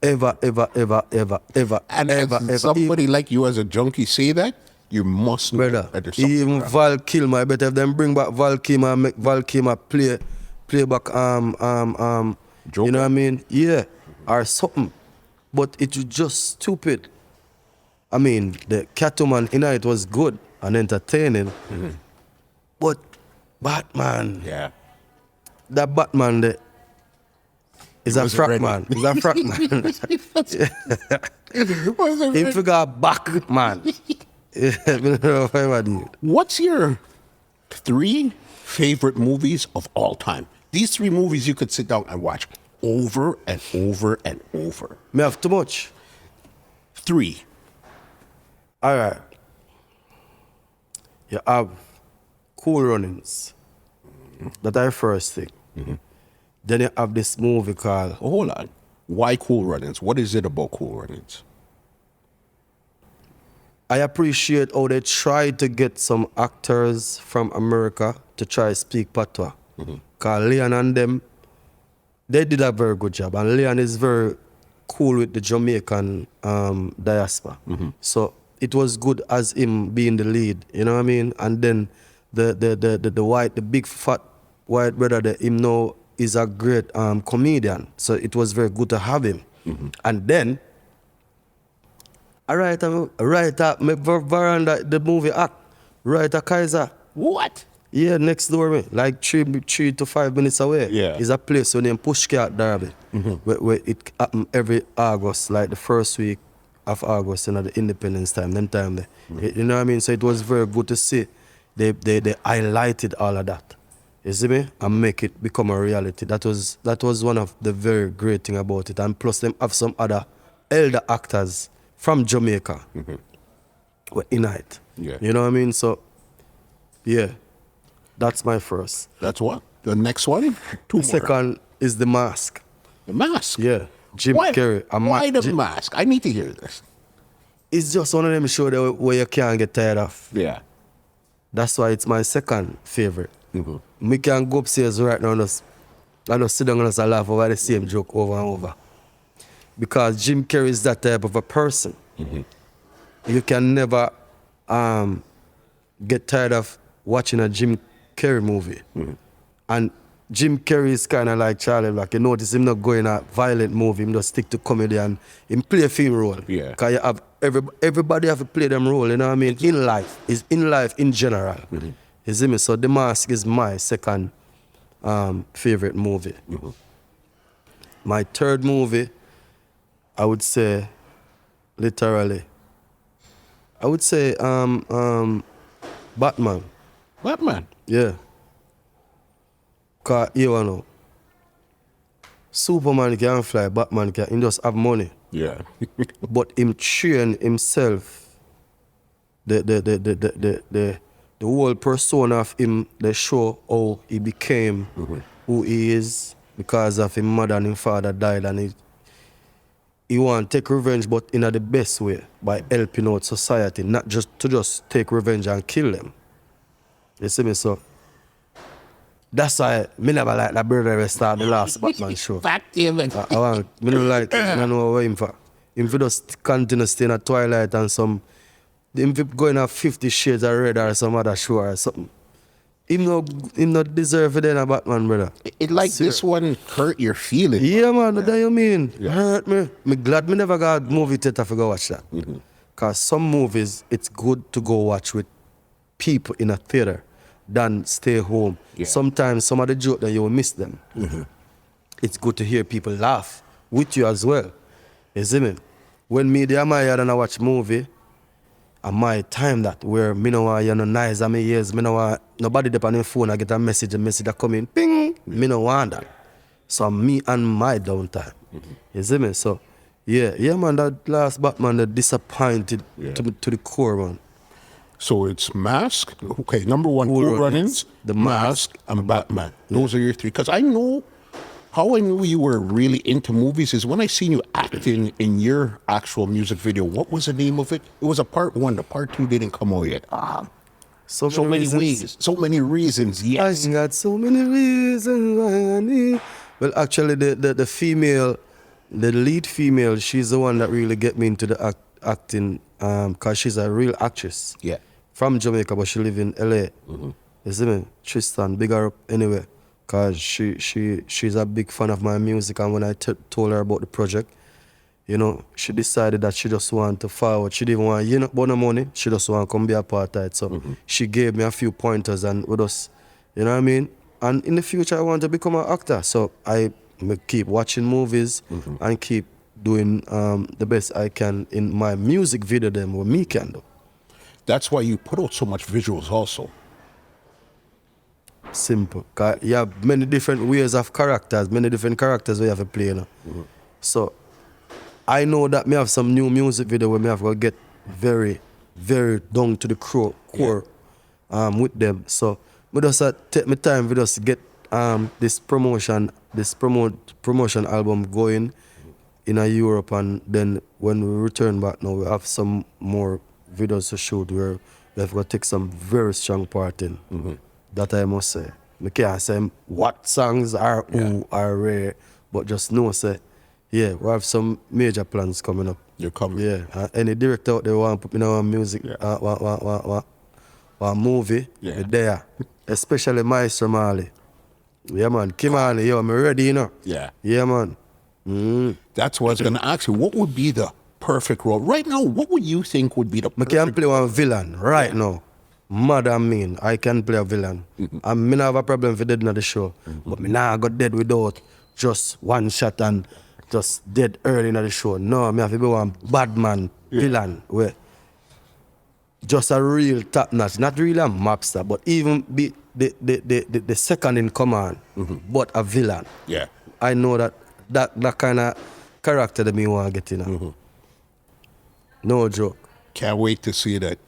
Ever. And ever. somebody like you as a junkie say that, you must know Brother, that there's something even wrong. Val Kilmer, I bet if them bring back Val Kilmer and make Val Kilmer play back Joker. you know what I mean? Yeah. Or something. But it was just stupid. I mean, the Catwoman in it was good and entertaining. But Batman, that Batman there is a frack man. He's a frack man. He figure back man. What's your 3 favorite movies of all time? These 3 movies you could sit down and watch over and over and over. Me have too much. 3. All right. You have Cool Runnings. That I first thing. Then you have this movie called... Oh, hold on. Why Cool Runnings? What is it about Cool Runnings? I appreciate how they tried to get some actors from America to try to speak patois. Because Leon and them, they did a very good job. And Leon is very cool with the Jamaican diaspora. So it was good as him being the lead, you know what I mean? And then the big fat white brother, him now is a great comedian. So it was very good to have him. And then, right up my veranda, the movie act, right at Kaiser. What? Yeah, next door me, like 3 to 5 minutes away. Yeah. Is a place named Pushcat Derby, where it happen every August, like the first week of August, you know, the Independence time, them time there. You know what I mean? So it was very good to see. They highlighted all of that. You see me? And make it become a reality. That was one of the very great thing about it. And plus them have some other elder actors from Jamaica were in it. Yeah. You know what I mean? So, yeah, that's my first. That's what? The next one? 2 more. Second is The Mask. The Mask? Yeah. Jim Carrey. Why the Mask? I need to hear this. it's just one of them shows where you can't get tired of. Yeah. That's why it's my second favorite. Mm-hmm. We can go upstairs right now and just sit down and just laugh over the same joke over and over. Because Jim Carrey is that type of a person. Mm-hmm. You can never get tired of watching a Jim Carrey movie. Mm-hmm. And Jim Carrey is kind of like Charly Black. You notice him not go in a violent movie, him just stick to comedy and him play a film role. Yeah. Because you have everybody have to play them role, you know what I mean? In life, in general. Mm-hmm. You see me? So The Mask is my second favorite movie. Mm-hmm. My third movie, I would say, literally, I would say Batman. Batman. Yeah. Because, you know, Superman can fly, Batman can, he just have money. Yeah. But him train himself, the whole persona of him, they show how he became who he is because of his mother and his father died, and he want to take revenge, but in the best way, by helping out society, not just to take revenge and kill them. You see me? So that's why me never like that brother that start the last Batman show. Fact, even. I want, me don't like, I don't know what him for. Him for just continue staying at Twilight and some, him for going at 50 Shades of Red or some other show or something. Him not deserve it then a Batman, brother. It like this one hurt your feelings. Yeah, man, what do you mean? Yeah. Hurt me. Me glad me never got movie theater to go watch that. Because some movies, it's good to go watch with people in a theater than stay home. Yeah. Sometimes some of the jokes that you will miss them. It's good to hear people laugh with you as well. You see me? When me there my yard and I watch movie, and my time that where me no want you know nice and me ears, me no want nobody dep on the phone, I get a message that come in, ping, me no want that. So me and my downtime. You see me? So yeah man, that last Batman that disappointed to the core, man. So it's Mask. Okay, number one, Cool Runnings, The Mask, and Batman. Those are your three. Because I know how I knew you were really into movies is when I seen you acting in your actual music video. What was the name of it? It was a part one. The part two didn't come out yet. So many ways. So many reasons. Yes. I got so many reasons why I need. Well, actually, the female, the lead female, she's the one that really get me into the acting because she's a real actress. Yeah. From Jamaica, but she live in LA. You see me? Tristan, big her up anyway. Because she's a big fan of my music, and when I told her about the project, you know, she decided that she just want to forward. She didn't want, you know, about no money. She just want to come be a part of it. So she gave me a few pointers and with us, you know what I mean? And in the future, I want to become an actor. So I keep watching movies and keep doing the best I can in my music video them what me can do. That's why you put out so much visuals also. Simple. Cause you have many different ways of characters, many different characters we have to play. You know? So I know that me have some new music video where me have to get very, very down to the core with them. So me just take my time to just get this promotion album going in Europe, and then when we return back now we have some more videos to shoot where we have to take some very strong part in. That I must say. I can't say what songs are who are rare, but just know say, yeah, we have some major plans coming up. You're coming. Yeah. Any director out there want to put me in our music, one movie, there. Especially Maestro Marley. Yeah man, Kim Marley, yo, I'm ready, you know. Yeah. Yeah man. That's what I was gonna ask you. What would be the perfect role? Right now, what would you think would be the perfect I can play one villain right now. Mad and mean, I can play a villain. And me not have a problem for dead in the show. But me nah got dead without just one shot and just dead early in the show. No, me have to be one bad man, villain, where just a real top notch, not really a mobster, but even be the second in command, but a villain. Yeah. I know that kind of character that me want to get in. No joke. Can't wait to see that.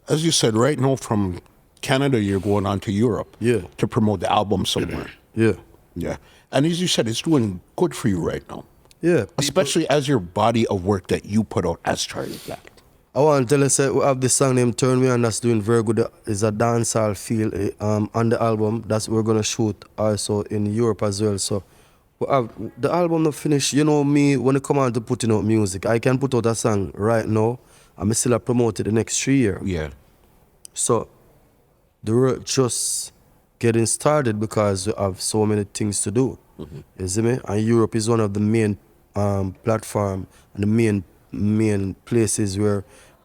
As you said, right now from Canada, you're going on to Europe to promote the album somewhere. Yeah. Yeah. And as you said, it's doing good for you right now. Yeah. Especially as your body of work that you put out as Charly Black. I want to tell you, say, we have this song named Turn Me On that's doing very good. It's a dancehall feel on the album. That's we're going to shoot also in Europe as well. So we have, the album not finished. You know me, when it come on to putting out music, I can put out a song right now and I still promote it the next 3 years. Yeah. So the work just getting started because we have so many things to do. You see me? And Europe is one of the main platform and the main places where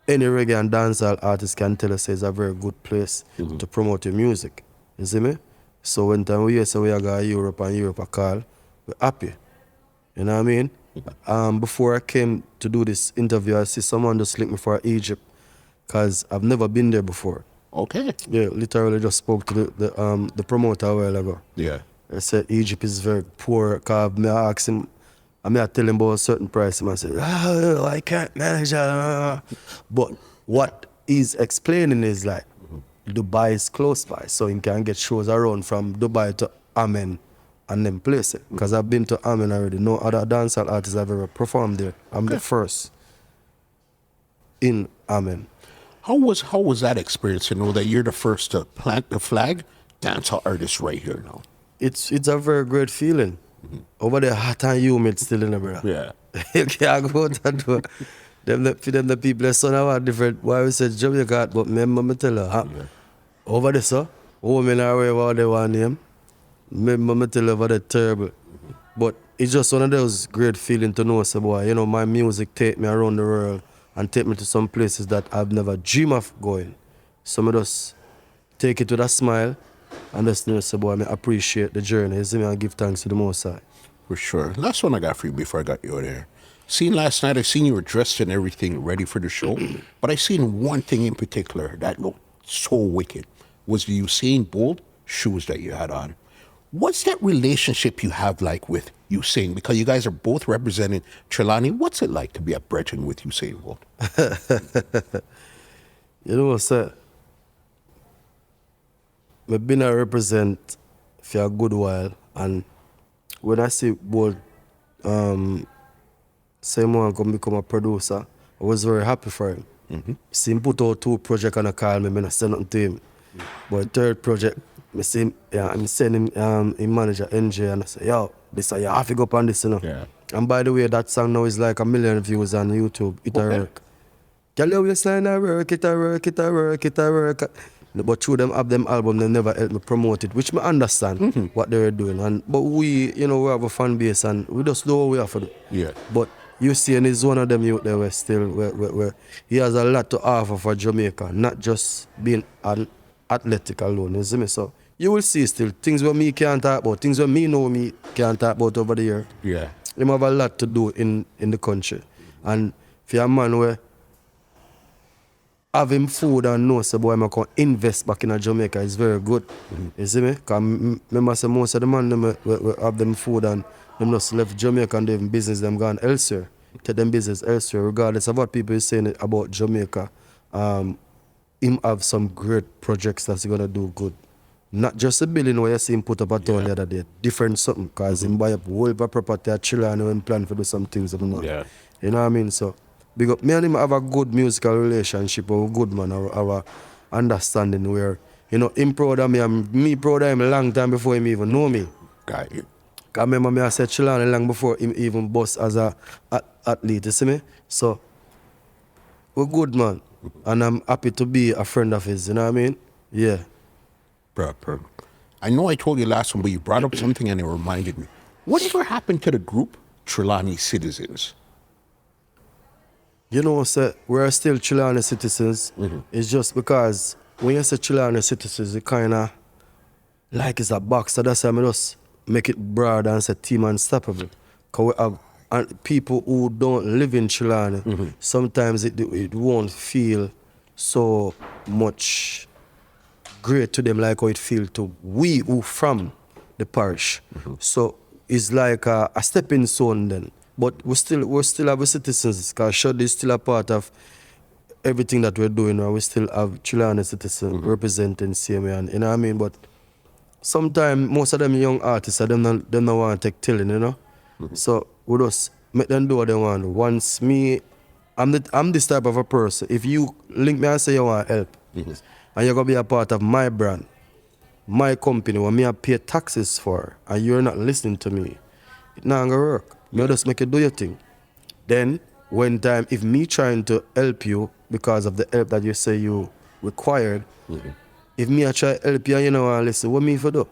any reggae and dancehall artist can tell us it's a very good place to promote your music. You see me? So when time we hear say we are going to Europe and Europe a call, we're happy. You know what I mean? Before I came to do this interview, I see someone just linked me for Egypt because I've never been there before. Okay. Yeah, literally just spoke to the promoter a while ago. Yeah. I said Egypt is very poor. Cause I asked him, I tell him about a certain price. And I said, I can't manage that. But what he's explaining is like, Dubai is close by, so he can get shows around from Dubai to Amen and them places. Because I've been to Amen already. No other dancehall artists have ever performed there. I'm the first in Amen. How was that experience to know that you're the first to plant the flag dancehall artist right here now? It's a very great feeling. Over there, hot and humid still in the brother. Yeah. You can't go out and do the people, the son are different. Why we said Jamaica, but remember tell her, over there, sir, women are aware what they want name. Remember tell her over there terrible. But it's just one of those great feelings to know, say, boy, you know, my music take me around the world and take me to some places that I've never dreamed of going. So I just take it with a smile and just know, say, boy, I appreciate the journey. You see me, and give thanks to the Most High. For sure. Last one I got for you before I got you out there. Seen last night, I seen you were dressed and everything ready for the show, but I seen one thing in particular that looked so wicked was the Usain Bolt shoes that you had on. What's that relationship you have like with Usain? Because you guys are both representing Trelawney. What's it like to be at Breton with Usain Bolt? You know what, sir? I've been a represent for a good while, and when I see Bolt say more come become a producer, I was very happy for him. See him put out 2 projects and I call me, I send nothing to him. But 3rd project, I see him, I'm sending him manager NJ and I say, yo, this you have to go up on this, you know. Yeah. And by the way, that song now is like 1 million views on YouTube. It a work. Girl, you waistline a work, it a work, it a work, it a work. But through them have them album, they never help me promote it, which I understand what they were doing. But we, you know, we have a fan base and we just do what we have to do. Yeah. But Usain is one of them youth there where still where he has a lot to offer for Jamaica, not just being an athletic alone, you see me? So you will see still things where me can't talk about, things where me know me can't talk about over the year. Yeah. Him have a lot to do in the country. And for a man where have him food and know say boy I can invest back in Jamaica is very good. You see me? Because remember say most of the man them have them food and them just left Jamaica and them business them gone elsewhere. Take them business elsewhere regardless of what people is saying about Jamaica. Him have some great projects that's gonna do good. Not just a building where you see him put up a town the other day. Different something because him buy up whole heap of property at Chile and him plan for do some things. Yeah. You know what I mean? So big up. Me and him have a good musical relationship, a good man, our understanding where, you know, him proud of me and me proud of him a long time before him even know me. Got you. Because remember me I said Chilani long before him even bust as a athlete, you see me? So we're good, man. And I'm happy to be a friend of his, you know what I mean? Yeah. Proper. I know I told you last one, but you brought up something and it reminded me. Whatever happened to the group Trelawney Citizens? You know, sir, we're still Chilani citizens. It's just because when you say Chilani citizens, it kind of like it's a box. So that's why I just make it broad and say Team Unstoppable. Because we have people who don't live in Chilani, sometimes it won't feel so much great to them like how it feels to we who from the parish. So it's like a stepping stone then. But we still have citizens because Shud is still a part of everything that we're doing. And we still have Chilani citizens representing same way, and you know what I mean? But sometimes most of them young artists, they don't want to take telling, you know? So we just make them do what they want. Once me, I'm this type of a person. If you link me and say you want help, and you're gonna be a part of my brand, my company, where me I pay taxes for, and you're not listening to me, it not gonna work. Me just make you do your thing. Then when time, if me trying to help you because of the help that you say you required, if me I try help you and you know and listen, what me for do?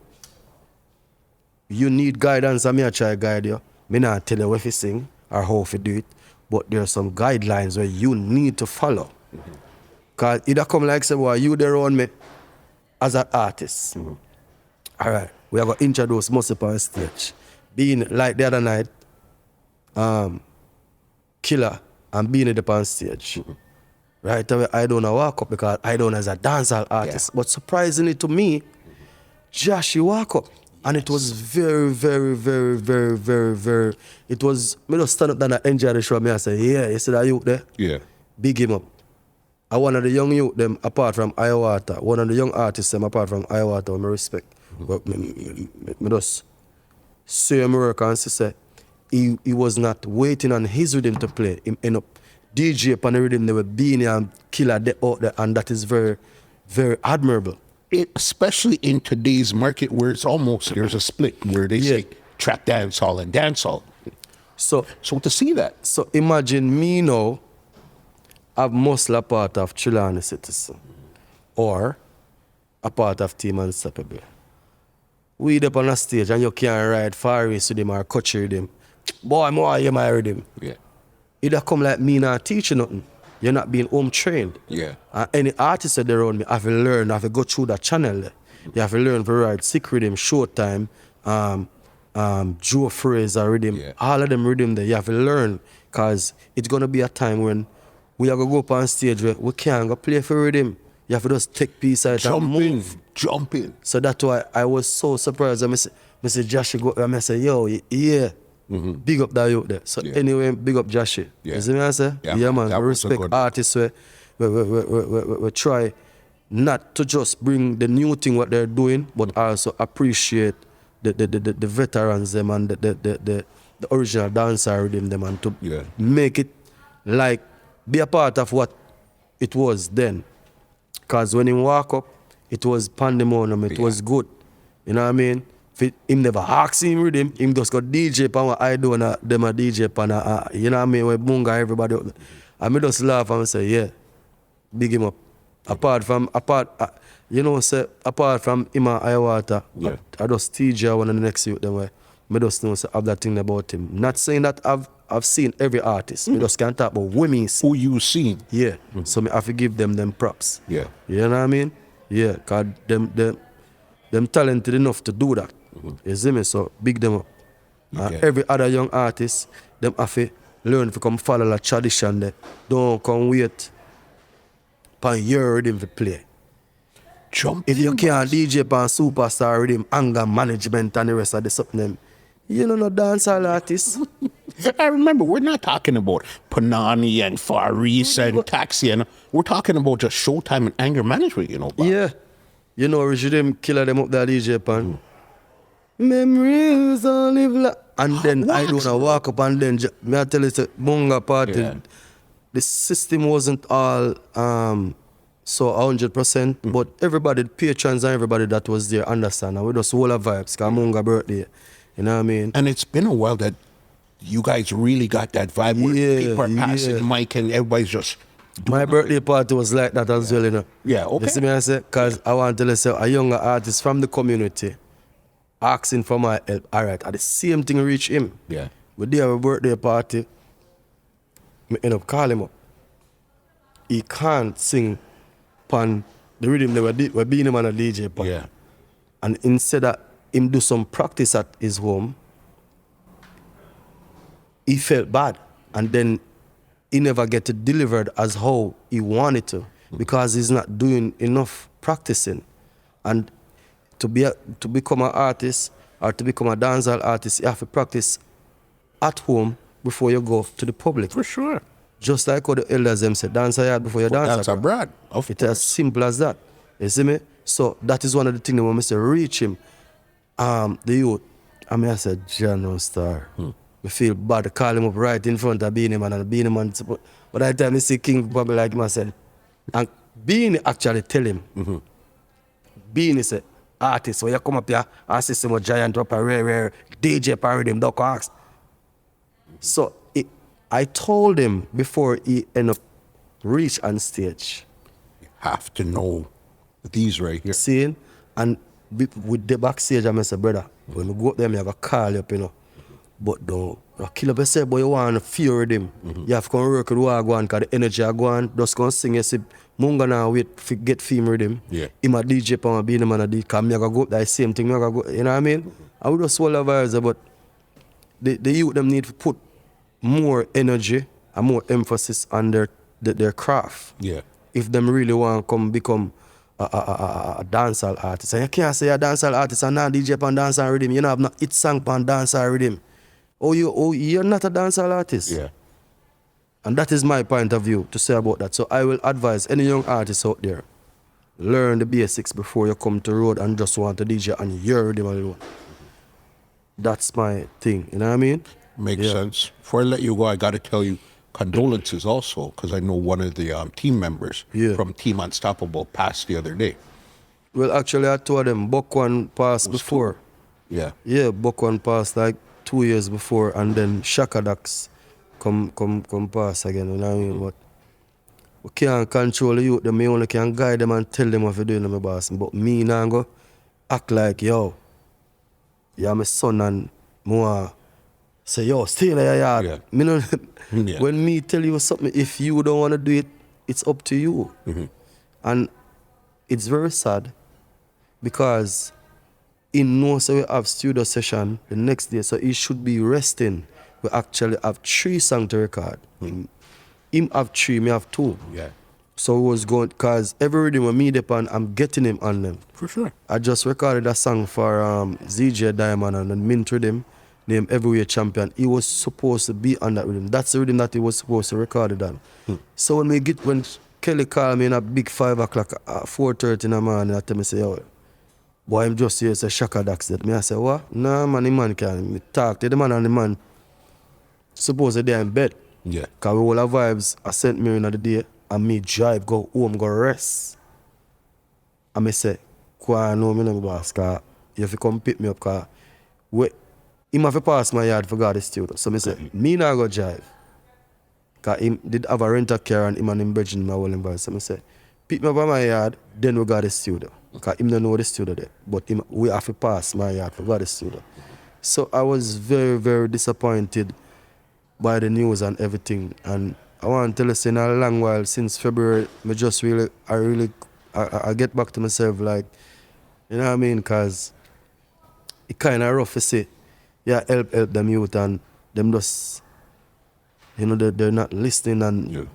You need guidance and me I try guide you. Me not tell you what to sing or how to do it, but there are some guidelines where you need to follow. Cause it come like say, well, you there on me as an artist. All right, we are going to introduce Muscle on stage. Being like the other night, Killer and Being it on stage. Right away, I don't walk up because I don't as a dancehall artist. But surprisingly to me, Jahshii walk up. And it was very, very, very, very, very, very, it was, me just stand up and I enjoy the show. Me I say, yeah, you see that youth there? Yeah. Big him up. And one of the young youth them apart from Iwata, one of the young artists them apart from Iwata, I respect. But me just see him work and say, he was not waiting on his rhythm to play. Him end up DJ upon the rhythm, they were being and Killer they out there, and that is very, very admirable. Especially in today's market where it's almost, there's a split where they say trap dancehall and dancehall. So to see that. So imagine me now, I'm mostly a part of Chilani Citizen or a part of Team Unstoppable. We up on a stage and you can't ride far race with him or coach with him. Boy, more you married him. Yeah. Either come like me not teach you nothing. You're not being home trained. Yeah. Any artist that around me, I have to learn, I have to go through that channel there. You have to learn to ride sick rhythm, Showtime, Joe Fraser rhythm, all of them rhythm there. You have to learn, because it's going to be a time when we are going to go up on stage where we can't go play for rhythm. You have to just take piece out and move. Jump in. So that's why I was so surprised. I say Jahshii go and I say, yo, yeah. Big up that youth there. So anyway, big up Jahshii. You see me I say? Yeah man, we respect artists we try not to just bring the new thing what they're doing, but also appreciate the veterans them and the original dancer rhythm them, and to make it like be a part of what it was then. Cause when he walk up, it was pandemonium, it was good. You know what I mean? Him never ask him with him just got DJ pan what I do and them a DJ pan you know what I mean, with Munga everybody. I me just laugh and say, yeah, big him up. Apart from him and Iwata, I just TJ one of the next youth them way. Me just know say have that thing about him. Not saying that I've seen every artist. Me just can't talk about women. Who you seen? Yeah. So me have to give them props. Yeah. You know what I mean? Yeah, cause them talented enough to do that. You see me? So big them up. Every other young artist, them have to learn to come follow the tradition there. Don't come wait for your rhythm to play. If you can't DJ pan superstar rhythm, anger management and the rest of the something, you know no dancehall artists. I remember, we're not talking about Panani and Faris and Taxi, and we're talking about just Showtime and anger management, you know. Bob. Yeah. You know, Rhythm Killer them up there DJ pan. Memories all live like. And then I don't know, walk up and then, me I tell you, Munga party, the system wasn't all so 100%, but everybody, the patrons and everybody that was there understand. And we just all have vibes, because Munga birthday, you know what I mean? And it's been a while that you guys really got that vibe where people are passing mic and everybody's just... My birthday party was like that as well, you know. Yeah, okay. You see me I say? Because I want to tell you, say, a younger artist from the community asking for my help. All right, at the same thing reach him. Yeah. We did have a birthday party. I end up calling him up. He can't sing pan the rhythm that we're being him on a DJ pan. Yeah. And instead of him do some practice at his home, he felt bad. And then he never get it delivered as how he wanted to, because he's not doing enough practicing. And to become an artist or to become a dancehall artist, you have to practice at home before you go to the public. For sure. Just like how the elders them say, dance yard before you dance abroad. It's as simple as that. You see me? So that is one of the things when I say reach him. The youth, I said General Star. I feel bad to call him up right in front of Beanie Man, and Beanie Man, but that time I see King probably like him, I said, and Beanie actually tell him, Beanie say, artist, when you come up here, I see some giant up a rare DJ parody him, don't ask. So I told him before he end up reach on stage. You have to know these right here. Seeing, and with the backstage, I say, brother, when we go up there, I have to call you up, you know. But don't kill up yourself, but you want to fear him. You have to come work with what I go on, because the energy I go on, just come sing, you see, Munga now wait to get film with him. Yeah. Him a DJ, and being him and a DJ, because I go up that same thing, I go, you know what I mean? I would just swallow vibes, but the youth them need to put more energy and more emphasis on their craft. Yeah. If them really want to come become a dancehall artist. And you can't say a dancehall artist and not DJ pan dancehall rhythm. You know have not hit song pan dancehall rhythm. You're not a dancehall artist. Yeah. And that is my point of view to say about that. So I will advise any young artist out there, learn the basics before you come to road and just want to DJ and hear rhythm alone. That's my thing, you know what I mean? Makes sense. Before I let you go, I got to tell you condolences also, because I know one of the team members from Team Unstoppable passed the other day. Well, actually, I told them Buck one passed before. Yeah. Yeah, Buck one passed like 2 years before, and then Shaka Dax come pass again, you know what I mean? But we can't control the youth, we only can guide them and tell them what to do, my boss. But me now go act like, yo, you're my son and more. Say, yo, stay in your yard. Yeah. Me no, Yeah. When me tell you something, if you don't want to do it, it's up to you. And it's very sad because in no say we have studio session the next day, so he should be resting. We actually have 3 songs to record. Him have 3, me have 2. Yeah. So it was going, because every rhythm with me depend, I'm getting him on them. For sure. I just recorded a song for ZJ Diamond and then Mint Rhythm, named Everywhere Champion. He was supposed to be on that rhythm. That's the rhythm that he was supposed to record it on. So when Kelly called me in a big 5 o'clock, 4:30 in the morning, I tell me, say, yo, boy, I'm just here, say, Shaka Dax that. Me, I say, what? Nah, man, the man can't. Me talk to the man, and the man supposed they're in bed. Yeah. Because we all have vibes, I sent me in the day, and me drive, go home, go rest. And me say, Kwa, no, me no boss, because you have to come pick me up, because him have to pass my yard for God the studio. So me say, me not go drive. Because him did have a rental car and him and him bridging my whole environment. So me say, pick me up at my yard, then we got the studio. Because him don't know the studio there. But we have to pass my yard for God the studio. So I was very, very disappointed by the news and everything. And I want to tell you, in a long while, since February, I get back to myself, like, you know what I mean? Because it kind of rough to say, yeah, help them youth, and them just, you know, they're not listening and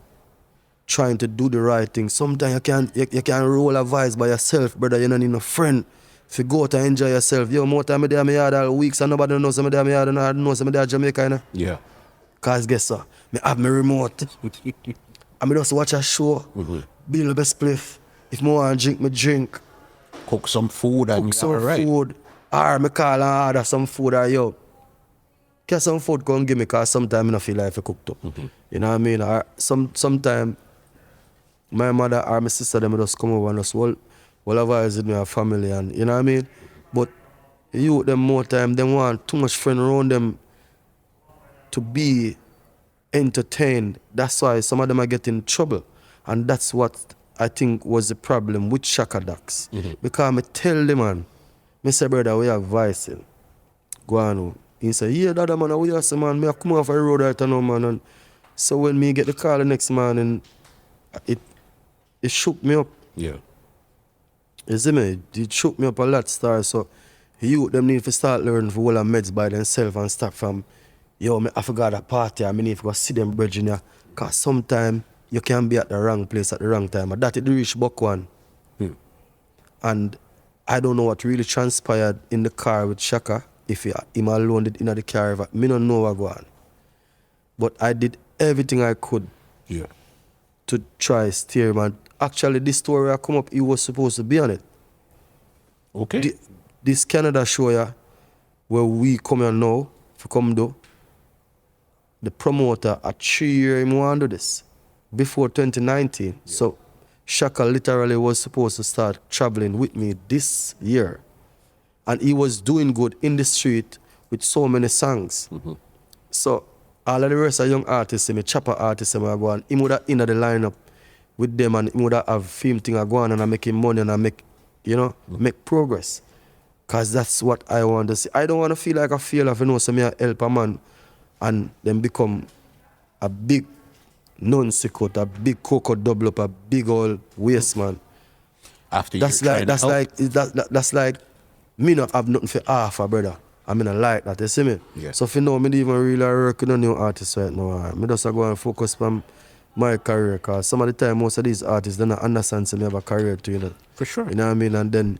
trying to do the right thing. Sometimes you can roll a vice by yourself, brother. You don't need no friend. If you go out and enjoy yourself, yo, more time I there in my yard all weeks, and nobody knows I'm there in my yard, and I know I'm there in Jamaica, you know? Yeah. Because guess what? I have my remote. I just watch a show, build the best place. If I want to drink, I drink. Cook some food and Cook some food. Or I call and order some food, or yo, get some food, come give me, because sometimes I don't feel like I cooked up. You know what I mean? Or sometimes my mother or my sister, them just come over and just whatever is with my family, and you know what I mean? But you them more time, they want too much friend around them to be entertained. That's why some of them are getting in trouble. And that's what I think was the problem with Shaka Dax. Because I tell them, man, I say, brother, we have vice. Go on. He say, yeah, that man, we have some man. I come off the road right now, man. And so when me get the call the next morning, it shook me up. Yeah. You see me? It shook me up a lot, star. So you them need to start learning for all the meds by themselves and start from, yo, I forgot a party, I need to go see them bridging here. Because sometimes you can be at the wrong place at the wrong time. And that it reach Buck one. And I don't know what really transpired in the car with Shaka, if him alone did in the car. I don't know what going on. But I did everything I could to try steer him. And actually, this story I come up, he was supposed to be on it. Okay. This Canada show, where we come here now, if you come do, the promoter at 3 years him want to do this before 2019. Yeah. So Shaka literally was supposed to start traveling with me this year. And he was doing good in the street with so many songs. Mm-hmm. So all of the rest of young artists, me chopper artists, I go on, he would have in the lineup with them and he would have film thing I go on and I making money and I make, make progress. Cause that's what I want to see. I don't want to feel like I feel if me I help a man and then become a big non-secret, a big cocoa double up, a big old waste man. After that's like me not have nothing for half a brother. I mean I like that, you see me? Yeah. So if you know me don't even really working on new artists right now. Right? Me just go and focus on my career cause some of the time most of these artists they don't understand so me have a career too, For sure. You know what I mean? And then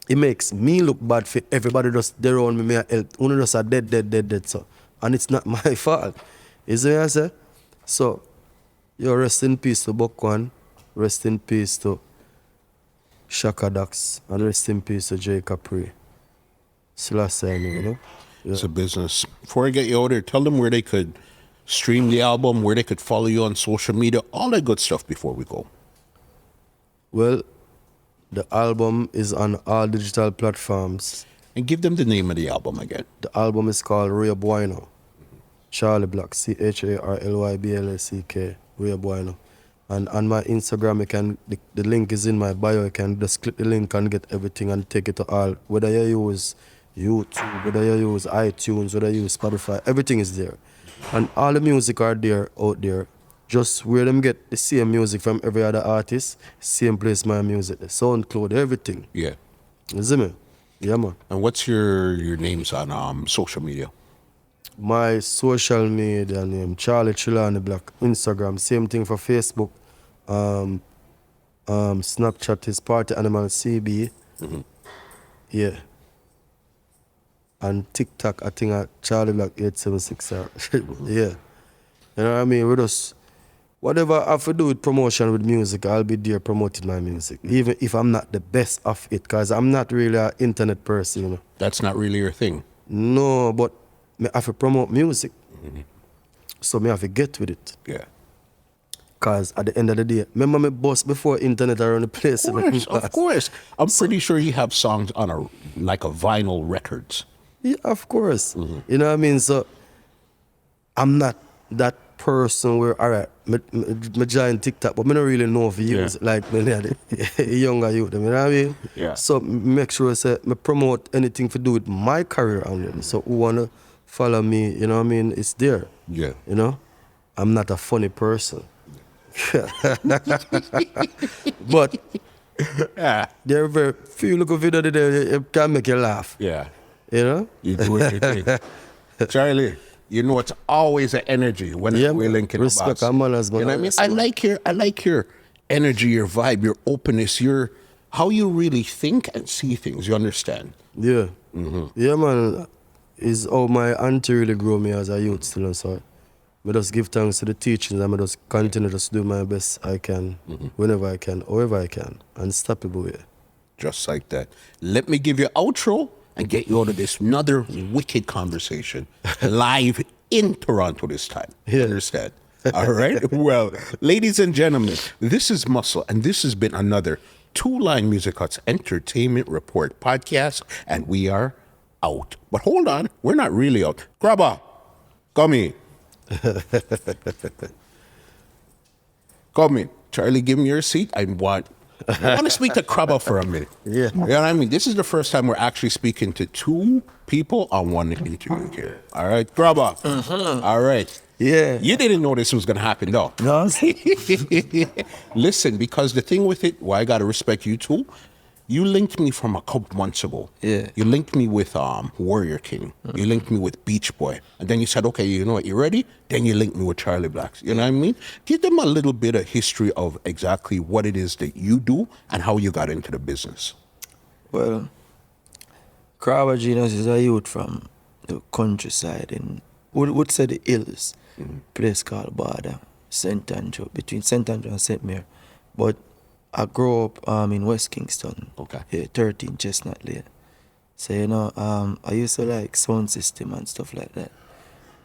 it makes me look bad for everybody just there around me help. Only just a dead so. And it's not my fault. You see what I say? So you rest in peace to Bokwan, rest in peace to Shaka Dax, and rest in peace to Jay Capri. Selassie, Yeah. It's a business. Before I get you out there, tell them where they could stream the album, where they could follow you on social media, all that good stuff before we go. Well, the album is on all digital platforms. And give them the name of the album again. The album is called Rio Bueno. Charly Black, CHARLYBLACK, Rio Bueno. And on my Instagram, the link is in my bio. You can just click the link and get everything and take it to all. Whether you use YouTube, whether you use iTunes, whether you use Spotify, everything is there. And all the music are there out there. Just where them get the same music from every other artist, same place my music, the SoundCloud, everything. Yeah. You see me? Yeah, man. And what's your names on social media? My social media name, Charly Black. Instagram, same thing for Facebook. Snapchat is Party Animal CB. Mm-hmm. Yeah. And TikTok, I think at Charly Black 876. Mm-hmm. Yeah. You know what I mean? We just whatever I have to do with promotion with music, I'll be there promoting my music. Even if I'm not the best of it, because I'm not really an internet person, That's not really your thing. No, but I have to promote music. Mm-hmm. So I have to get with it. Yeah. Because at the end of the day, remember my boss before internet around the place? Of course. I'm pretty sure you have songs on a vinyl records. Yeah, of course. Mm-hmm. You know what I mean? So I'm not that person where, all right, me join TikTok, but I don't really know if you use it like me, the younger youth, you know what I mean? Yeah. So make sure I promote anything to do with my career on it. So who want to follow me, you know what I mean? It's there. Yeah. You know? I'm not a funny person. But there are very few look of video that can make you laugh. Yeah. You know? You do what you think. Charlie, you know it's always an energy when we're linking respect and manners, you know what I mean? I like your energy, your vibe, your openness, your how you really think and see things. You understand? Yeah. Mm-hmm. Yeah, man. Is how my auntie really grew me as a youth still, so I just give thanks to the teachings and I just continue to do my best I can, whenever I can, however I can, unstoppable way. Just like that. Let me give you outro and get you out of this another wicked conversation live in Toronto this time. You understand? All right? Well, ladies and gentlemen, this is Muscle, and this has been another Two Line Music Hut's Entertainment Report podcast, and we are out. But hold on, we're not really out. Crawba, come in. Come in. Charlie, give me your seat. I want to speak to Crawba for a minute. Yeah. You know what I mean? This is the first time we're actually speaking to two people on one interview here. All right, Crawba. All right. Yeah. You didn't know this was going to happen, though. No. Listen, because the thing with it, I got to respect you too. You linked me from a couple months ago. Yeah. You linked me with Warrior King. You linked me with Beach Boy. And then you said, okay, you know what, you ready? Then you linked me with Charly Black. You know what I mean? Give them a little bit of history of exactly what it is that you do and how you got into the business. Well, Crawba Genius is a youth from the countryside in, would say the hills, place called Border, St. Andrew, between St. Andrew and St. Mary. But I grew up in West Kingston. Okay. Yeah, 13 Chestnut Lane. So, I used to like sound system and stuff like that.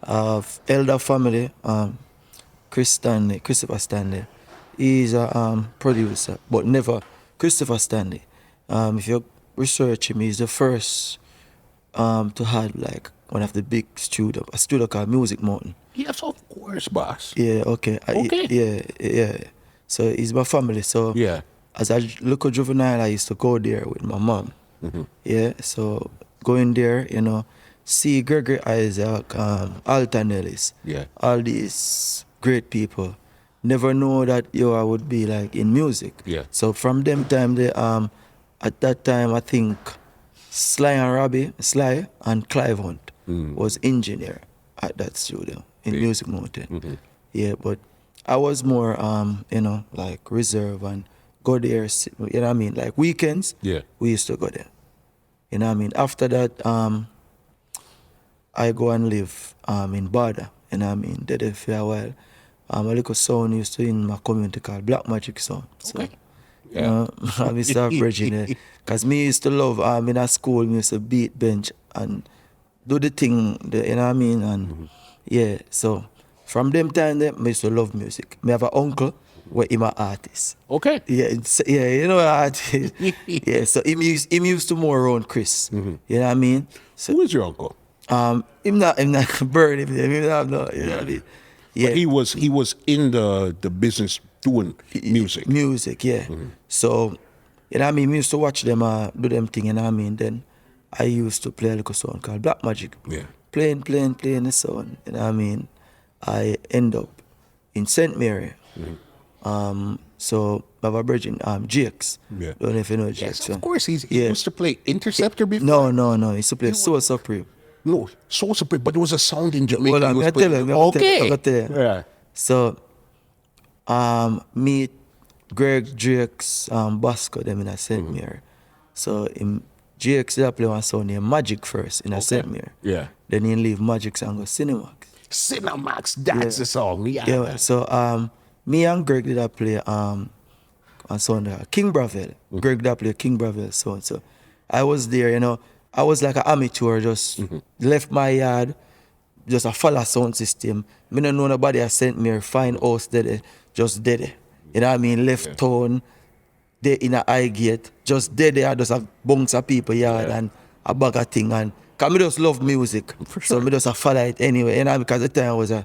elder family, Christopher Stanley. He's a producer, but never Christopher Stanley. If you research him, he's the first to have like one of the big a studio called Music Mountain. Yes, of course, boss. Yeah, okay. Yeah. So he's my family. So Yeah. as a little juvenile, I used to go there with my mom. Yeah, so going there, see Gregory Isaac, Alton Ellis, Yeah. all these great people. Never know that I would be like in music. Yeah. So from them time, they at that time I think Sly and Clive Hunt was engineer at that studio in Music Mountain. Yeah, but I was more like reserve and go there, you know what I mean? Like weekends, Yeah. we used to go there. You know what I mean? After that, I go and live in Bada, you know what I mean? There for a while. A little sound used to in my community called Black Magic Sound. So, Yeah. I start bridging it. Because me used to love, in a school, me used to beat bench and do the thing, you know what I mean? And yeah, so from them time, I used to love music. Me have an uncle where he's an artist. Okay. Yeah, you know what artist. Yeah, so him used to more around Chris. You know what I mean? So Who is your uncle? him not burn him not, no, you know what I mean? Yeah. But he was in the business doing music. Music, yeah. So, you know what I mean? We used to watch them do them thing, you know what I mean? Then I used to play a little song called Black Magic. Yeah. Playing the song, you know what I mean? I end up in St. Mary. So I have a virgin, Jakes. Yeah. Don't know if you know Jakes. Yes, so- of course. He Yeah. used to play Interceptor before. No. He used to play Soul Supreme. No, so surprised, but it was a sound in Jamaica. Hold on, he was I tell playing. you. Okay. Yeah. So, meet Greg, Jakes, Basco, them in a St. Mary. So, Jakes, they play one song named Magic first in a St. Mary. Yeah. Then he leave Magic and go Cinemax. Cinemax, that's the song. Yeah. Yeah, so me and Greg did play a song King Bravel. Greg did play King Bravel song. So I was there, I was like an amateur, just left my yard, just a follow sound system. Me don't know nobody has sent me a fine house there, just dead. You know what I mean? Left town, there in a high gate, just dead there, just a bunch of people yard and a bag of thing. And cause me just love music. So me just a follow it anyway. You know, because at the time I was a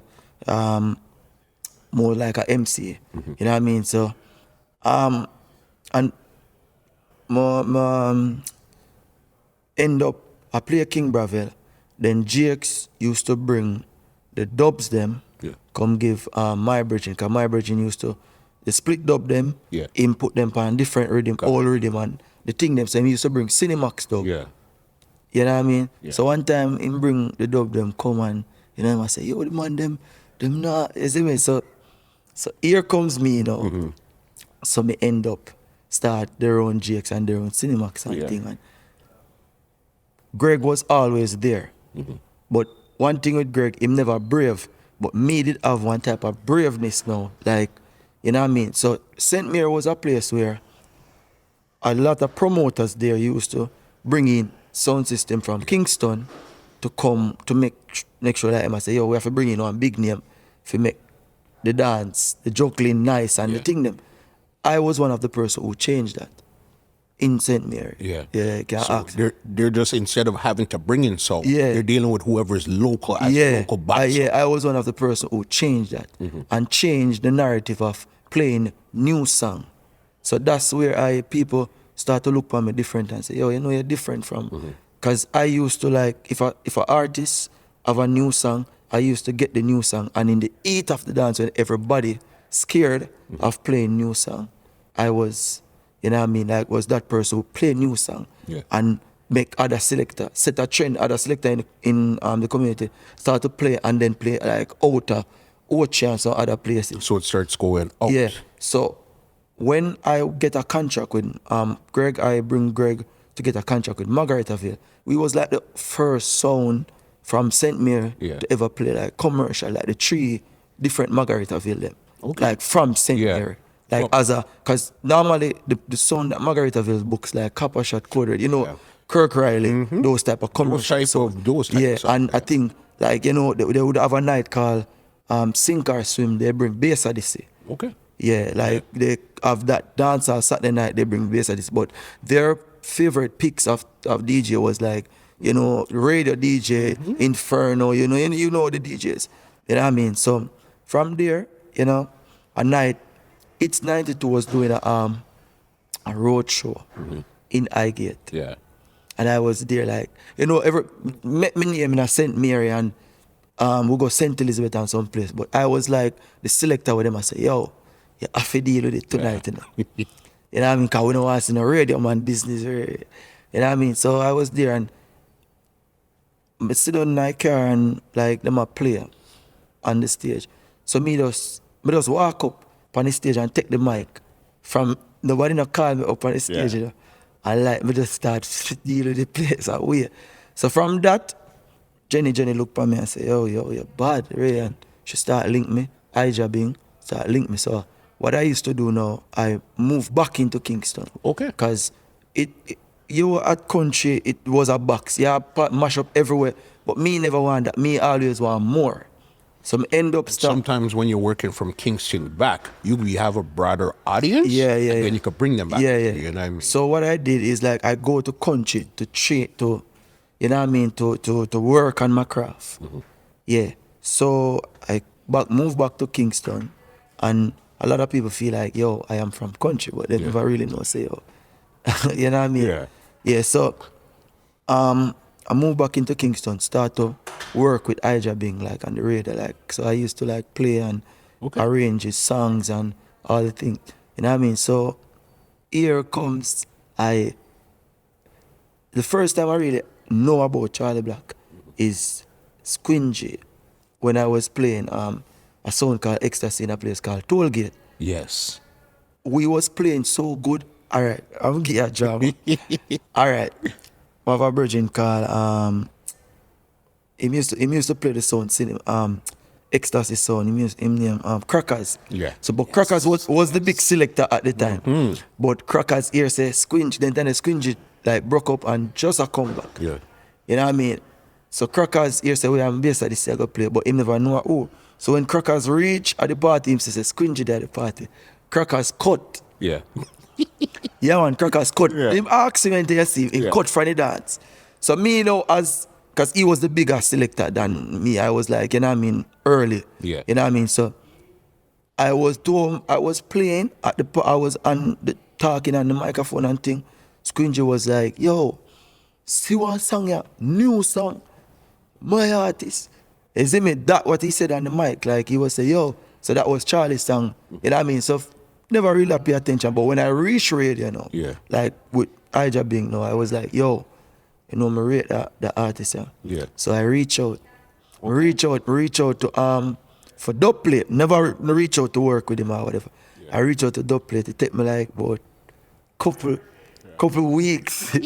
more like a MC. You know what I mean? So and more end up I play King Bravel. Then Jakes used to bring the dubs them, come give my virgin, because my virgin used to they split dub them, input them on different rhythm, all rhythm and the thing them. So he used to bring Cinemax dub. Yeah. You know what I mean? So one time he bring the dub them come and I say, yo, the man them not, you see me? So here comes me, So me end up start their own Jakes and their own Cinemax and thing. And Greg was always there. But one thing with Greg, him never brave. But me did have one type of braveness now. Like, you know what I mean? So St. Mary was a place where a lot of promoters there used to bring in sound system from Kingston to come to make sure that I say, yo, we have to bring in one big name to make the dance, the juggling nice and the thing them. I was one of the person who changed that in St. Mary. Yeah, can So ask. they're just, instead of having to bring in sound, they're dealing with whoever's local as local box. I was one of the person who changed that and changed the narrative of playing new song. So that's where people start to look for me different and say, yo, you're different from. Because I used to like, if an artist have a new song, I used to get the new song. And in the heat of the dance, when everybody scared of playing new song, I was, you know what I mean, like was that person who play new song and make other selector, set a trend, other selector in the community, start to play and then play like outer chance or other places. So it starts going out. Yeah. So when I get a contract with Greg, I bring Greg to get a contract with Margaritaville. We was like the first sound from St. Mary to ever play like commercial, like the 3 different Margaritaville them. Like from St. Mary. Like cause normally the sound that Margaritaville books like Copper Shot Coded, Kirk Riley, those type of commercial. Those type of and I think Like, you know, they would have a night called Sink or Swim. They bring Bass Odyssey. Okay. Yeah, like they have that dance on Saturday night, they bring Bass Odyssey. But their favorite picks of DJ was like, you know, radio DJ, Inferno, you know the DJs. You know what I mean? So from there, you know, a night, It's 92 was doing a road show in Highgate. Yeah. And I was there like, you know, met me name in St. Mary and we go St. Elizabeth and someplace. But I was like the selector with them. I say, yo, you have to deal with it tonight, you know. You know what I mean? Because we don't want to see no radio man business. You know what I mean? So I was there and I sit down in my car and like them a play on the stage. So me just walk up on the stage and take the mic from nobody not call me up on the stage, you know. And like me just start dealing with the place away. So from that, Jenny looked at me and say, yo, you're bad, Ray. And she start link me. Jabbing start link me. So what I used to do now, I moved back into Kingston. Okay. Because you were at country, it was a box. You mash up everywhere. But me never want that. Me always want more. So I end up sometimes when you're working from Kingston back, you have a broader audience. And then you could bring them back. Yeah. You know what I mean? So what I did is like I go to country to train to, you know what I mean, to work on my craft. Yeah. So I moved back to Kingston, and a lot of people feel like, yo, I am from country, but they never really know say, yo. You know what I mean? Yeah. So I moved back into Kingston, start to work with Jabbing like on the radio, like so I used to like play and arrange his songs and all the things. You know what I mean? So here comes the first time I really know about Charly Black is Squingy when I was playing a song called Ecstasy in a place called Tollgate. Yes. We was playing so good. All right, I'm gonna get a drama. All right. I have a virgin called he used to play the song Ecstasy song. Him name Crackers. Yeah. So but Crackers was the big selector at the time. But Crackers here say Squingy, then the Squingy like broke up and just a come back. Yeah. You know what I mean? So Crackers here say we have Bass Odyssey I go play, but him never know who. So when Crackers reach at the party, him say Squingy there at the party. Crackers cut. Yeah. Yeah, man, Crackers cut. Yeah. Him asked him and you see him cut from the dance. So me, you know, because he was the bigger selector than me, I was like, you know what I mean, early. Yeah. You know what I mean? So I was playing I was talking on the microphone and thing. Squingy was like, yo, see one song here, new song, my artist. You see me, that what he said on the mic, like he was say, yo, so that was Charlie's song. You know what I mean? So never really pay attention, but when I reach radio, you know, like with Jabbing, I was like, yo, you know, me rate the artist, yeah. So I reach out to for dubplate. Never reach out to work with him or whatever. I reach out to dubplate. It take me like about couple weeks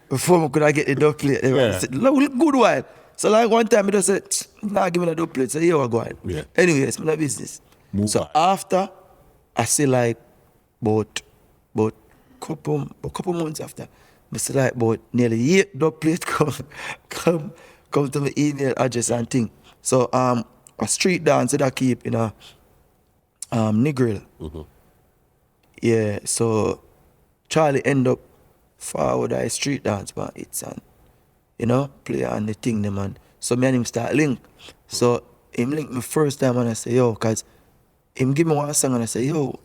before I could get the dubplate. Good while. So like one time I just said, nah, give me the dubplate. So here I go on. Yeah. Anyways, my business. So after I see like about couple months after, I see like about nearly 8 dubplate come to my email address and thing. So a street dance that I keep in a Negril. Yeah, so Charlie end up forward a street dance, but it's you know, play on the thing them man. So me and him start link. So him link me first time and I say, yo, cause him give me one song and I say, yo,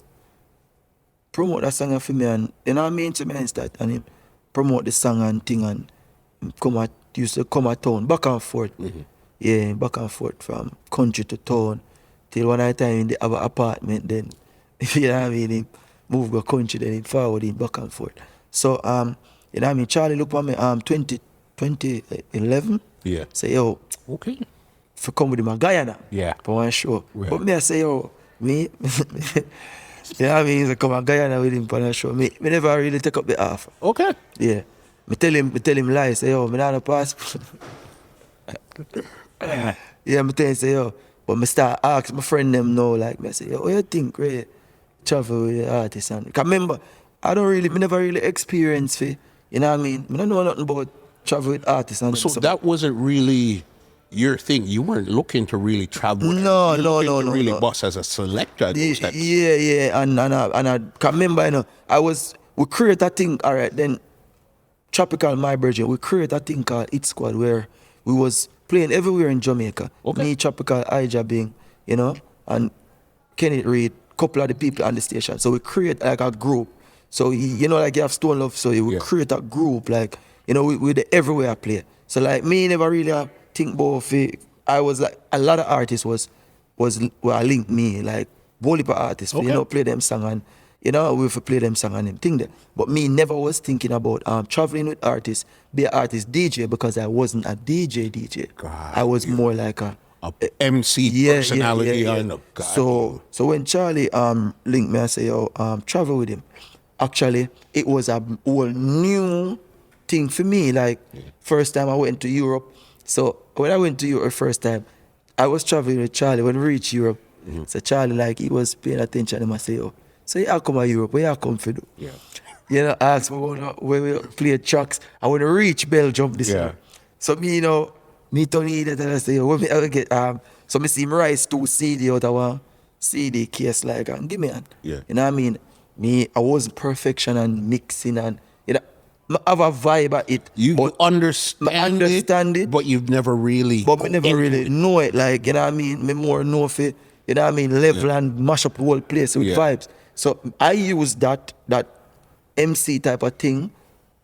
promote that song for me, and you know what I mean, to me and start and him promote the song and thing, and him used to come at town back and forth. Yeah, back and forth from country to town till one time in the other apartment, then you know what I mean, him move go country, then he forward him back and forth. So you know what I mean, Charlie look at me 2011. Yeah. Say, yo, okay, for come with him a Guyana. Yeah. For one show. Yeah. But me I say, yo, me you know what I mean, he's come a Guyana with him for one show. Me never really take up the offer. Okay. Yeah. Me tell him lies, say, yo, me not no passport. Yeah, me tell him, say, yo, but me start ask my friend them know, like me say, yo, what you think, Ray? Travel with the artist and cause remember, me never really experience it. You know what I mean? I don't know nothing about travel with artists and so that wasn't really your thing. You weren't looking to really travel. No, You no, looking no, to no, really no. boss as a selector. at those times. Yeah, and I can remember, we create a thing, all right, then Tropical, my virgin, we create a thing called It Squad where we was playing everywhere in Jamaica. Okay. Me, Tropical, Ija Bing, and Kenneth Reed, couple of the people on the station. So we create like a group. So, like you have Stone Love, so we create a group, like, we the everywhere play. So like me never really think about it. I was like, a lot of artists was linked me, like, whole heap of artists, Okay. play them song and, we have to play them song and them thing there. But me never was thinking about traveling with artists, be an artist DJ, because I wasn't a DJ. God, I was more like a MC personality. yeah. I know. God, So when Charlie linked me, I say, travel with him. Actually, it was a whole new thing for me. Like, first time I went to Europe. So when I went to Europe first time, I was traveling with Charlie. When we reached Europe, so Charlie, like, he was paying attention, and I say, so you come to Europe, where you come for do? Yeah. Ask me where we play tracks. I want to reach Belgium this year. So me, me Tony that, and I say, what me I get so me see him rise 2 CD out of one CD case, like, and give me an. Yeah. You know what I mean? I wasn't perfection and mixing, and I have a vibe at it. You but understand it, but you've never really. but me never really know it, like, you know what I mean? Me more know of it, you know what I mean, level and mash up the whole place with vibes. So I use that MC type of thing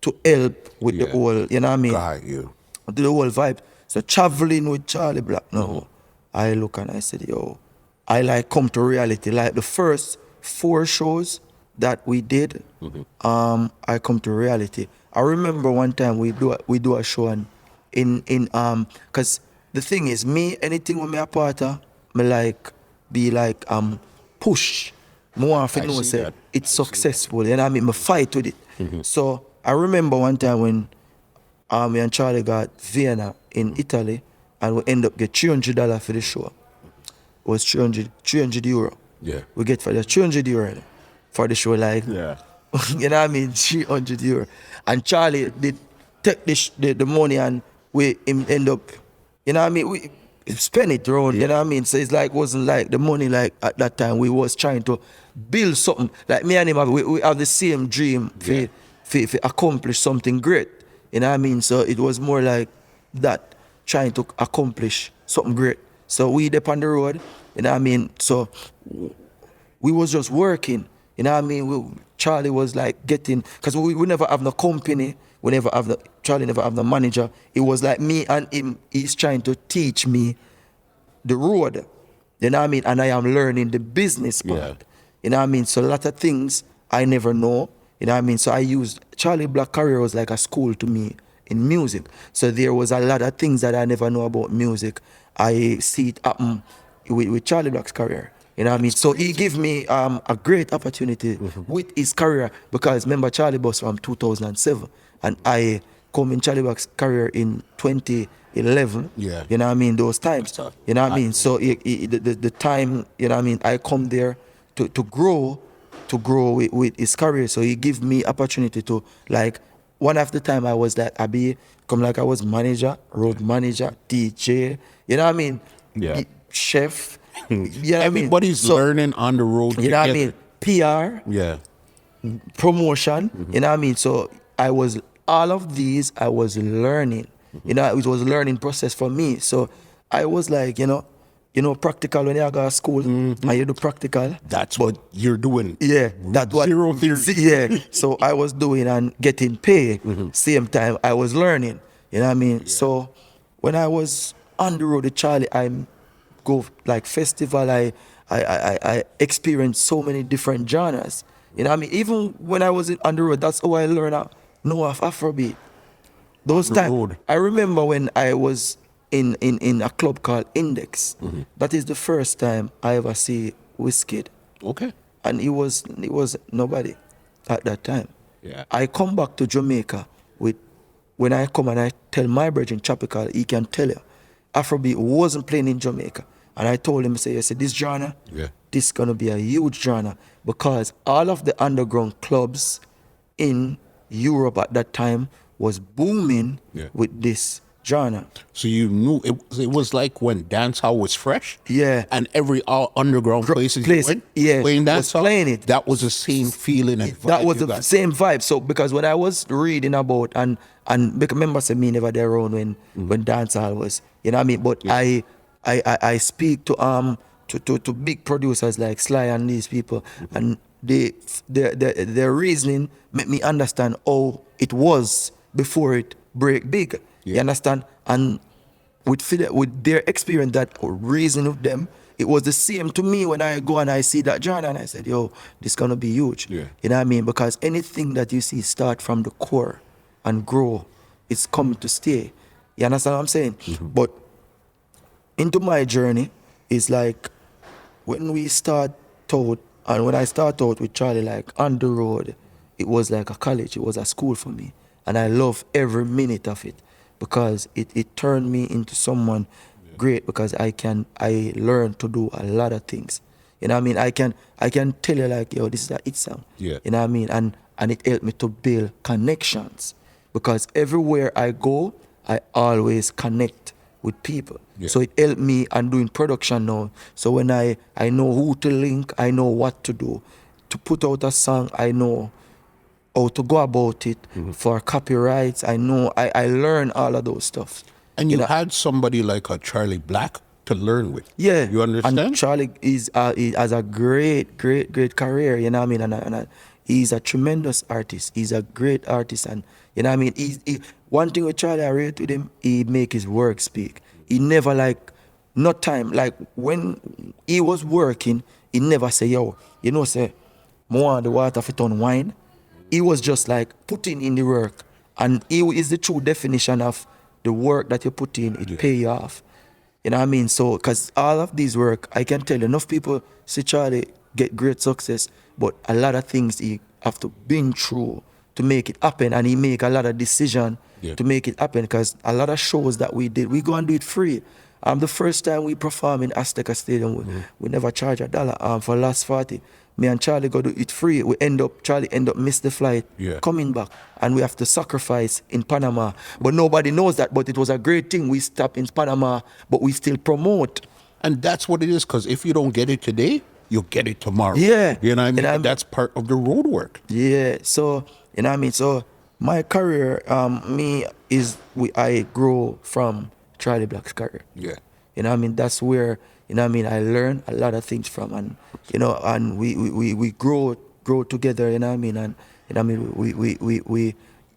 to help with the whole, you know what I mean? God, you. The whole vibe. So traveling with Charly Black now, I look and I said, I like come to reality. Like the first 4 shows that we did, I come to reality. I remember one time we do a show and cause the thing is, me, anything with me a part of, me like be like push. More often know say that. it's successful, you know what I mean? Me fight with it. So I remember one time when me and Charlie got Vienna in Italy, and we end up get $300 for the show. It was 300 euro. Yeah. We get for the 300 euro for the show, like, Yeah. you know what I mean, 300 euro. And Charlie did take the money, and we end up, you know what I mean, we spend it around, you know what I mean. So it's like, wasn't like the money, like at that time we was trying to build something. Like me and him, we have the same dream to accomplish something great, you know what I mean. So it was more like that, trying to accomplish something great. So we up on the road, you know what I mean. So we was just working, you know what I mean. Charlie was like getting, because we never have no company, Charlie never have no manager. It was like me and him, he's trying to teach me the road, you know what I mean, and I am learning the business part, you know what I mean. So a lot of things I never know, you know what I mean. So I used, Charly Black career was like a school to me in music. So there was a lot of things that I never know about music. I see it happen with Charly Black's career. You know what I mean? So he gave me a great opportunity with his career, because remember Charlie was from 2007 and I come in Charly Black's career in 2011. Yeah. You know what I mean? Those times. You know what I mean? So the time, you know what I mean, I come there to grow with his career. So he gave me opportunity to, like, one of the time I was like, I was manager, road manager, DJ, you know what I mean? Yeah. Chef. Yeah, Everybody's learning on the road. You know what I mean? PR, Yeah. promotion, you know what I mean? So all of these I was learning. You know, it was a learning process for me. So I was like, practical when you go to school and you do practical. That's what you're doing. Yeah, that's what. Zero theory. Yeah, so I was doing and getting paid. Same time I was learning. You know what I mean? Yeah. So when I was on the road with Charlie, I go like festival. I experienced so many different genres. You know what I mean? Even when I was on the road, that's how I learned know of Afrobeat. Those times, I remember when I was in a club called Index. That is the first time I ever see Wizkid. Okay. And he was nobody at that time. Yeah. I come back to Jamaica when I come and I tell my brethren Tropical, he can tell you, Afrobeat wasn't playing in Jamaica. And I told him, this genre, this is gonna be a huge genre, because all of the underground clubs in Europe at that time was booming with this genre. So you knew it was like when dancehall was fresh. Yeah. And every all underground places you went, yeah, playing was dancehall. playing it. That was the same feeling and vibe That was you the got. same vibe. So because when I was reading about and remember say me never there around when dancehall was, you know what I mean? But I speak to big producers like Sly and these people, and their reasoning made me understand how it was before it break big. You understand? And with their experience, that reason of them, it was the same to me when I go and I see that genre and I said, yo, this gonna be huge. Yeah. You know what I mean? Because anything that you see start from the core and grow, it's coming to stay. You understand what I'm saying? But into my journey is like when we start out, and when I start out with Charlie, like on the road, it was like a college, it was a school for me. And I love every minute of it because it turned me into someone great, because I learned to do a lot of things. You know what I mean? I can tell you like, yo, this is a hit song. Yeah. You know what I mean? And it helped me to build connections, because everywhere I go, I always connect with people. Yeah. So it helped me. I'm doing production now. So when I know who to link, I know what to do. To put out a song, I know how to go about it. For copyrights, I know, I learn all of those stuff. And you know, had somebody like a Charly Black to learn with. yeah. You understand? And Charlie he has a great career, you know what I mean? And he's a tremendous artist. He's a great artist. And, you know what I mean? He one thing with Charlie, I rate with him, he make his work speak. He never like, no time. Like when he was working, he never say, yo, you know, say, more the water fit on wine. He was just like putting in the work. And he is the true definition of the work that you put in, it pay you off. You know what I mean? So, because all of these work, I can tell you, enough people see Charlie get great success, but a lot of things he have to been through to make it happen, and he make a lot of decision to make it happen, because a lot of shows that we did, we go and do it free. The first time we perform in Azteca Stadium, we never charge $1 for last 40. Me and Charlie go do it free. Charlie end up miss the flight coming back, and we have to sacrifice in Panama. But nobody knows that, but it was a great thing. We stopped in Panama, but we still promote. And that's what it is, because if you don't get it today, you'll get it tomorrow. Yeah. You know what I mean? And that's part of the road work. Yeah. So, you know what I mean? So my career, I grow from Charly Black's career. Yeah. You know what I mean? That's where, you know what I mean, I learn a lot of things from, and, you know, and we grow together, you know what I mean? And, you know what I mean,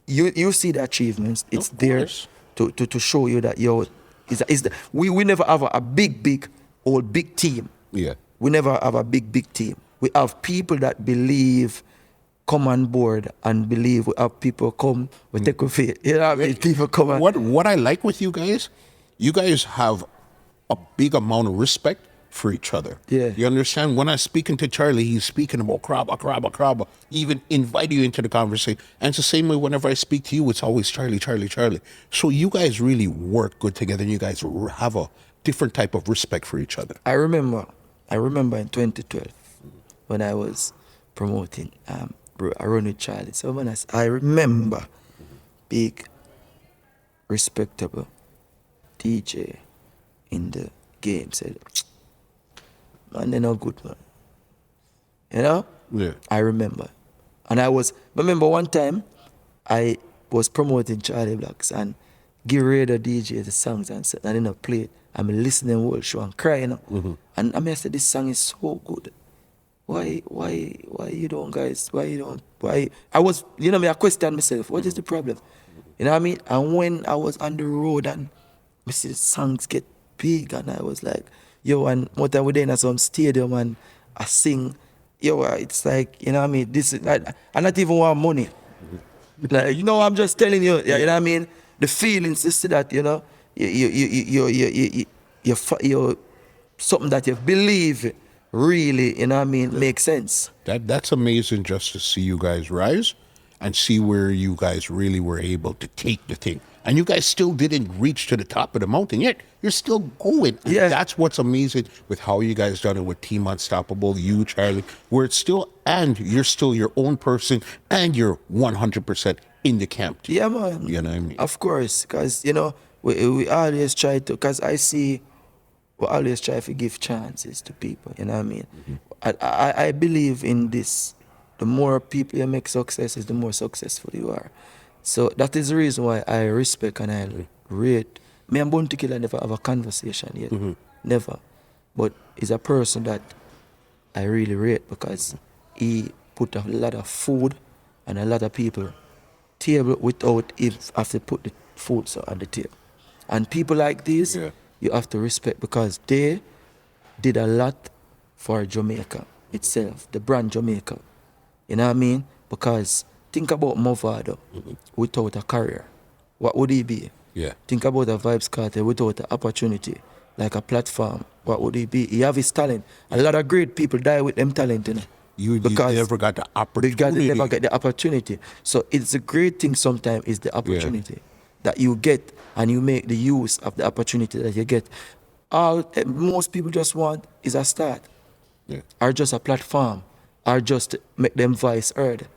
you see the achievements. It's there to show you that, yo, we never have a big team. Yeah. We never have a big team. We have people that believe, come on board and believe. We have people come, we take a faith. You know what I mean? People come and... What I like with you guys have a big amount of respect for each other. Yeah. You understand? When I'm speaking to Charlie, he's speaking about Crawba, even invite you into the conversation. And it's the same way whenever I speak to you, it's always Charlie. So you guys really work good together, and you guys have a different type of respect for each other. I remember in 2012 when I was promoting I run with Charlie. So when I remember big, respectable DJ in the game said, man, they're not good, man. You know? Yeah. I remember. And remember one time I was promoting Charly Blacks and give radio DJ the songs and I didn't play it. I'm listening to the whole show and crying. And I said, this song is so good. Why you don't, guys? I was, you know, I questioned myself, what is the problem? You know what I mean? And when I was on the road and I see the songs get big, and I was like, yo, and more time we're in some stadium and I sing, yo, it's like, you know what I mean? This is like, I not even want money. Like, you know, I'm just telling you, you know what I mean? The feelings is that, you know, you're something that you believe really, you know what I mean, makes sense. That's amazing, just to see you guys rise and see where you guys really were able to take the thing. And you guys still didn't reach to the top of the mountain yet. You're still going. And that's what's amazing with how you guys done it with Team Unstoppable, you, Charlie, where it's still, and you're still your own person, and you're 100% in the camp. Yeah, man. You know what I mean? Of course, because, you know, We always try to, because I see, we always try to give chances to people, you know what I mean? I believe in this. The more people you make successes, the more successful you are. So that is the reason why I respect and I rate. Me and Bounty Killer never have a conversation yet. Never. But he's a person that I really rate because he put a lot of food and a lot of people table without if have to put the food so on the table. And people like this, you have to respect because they did a lot for Jamaica itself, the brand Jamaica. You know what I mean? Because think about Movado without a career. What would he be? Yeah. Think about a Vibes Cartel without an opportunity, like a platform. What would he be? He have his talent. A lot of great people die with them talent, you know. You never got the opportunity. Because they never get the opportunity. So it's a great thing sometimes is the opportunity that you get and you make the use of the opportunity that you get. Most people just want is a start. Or just a platform. Or just make them voice heard.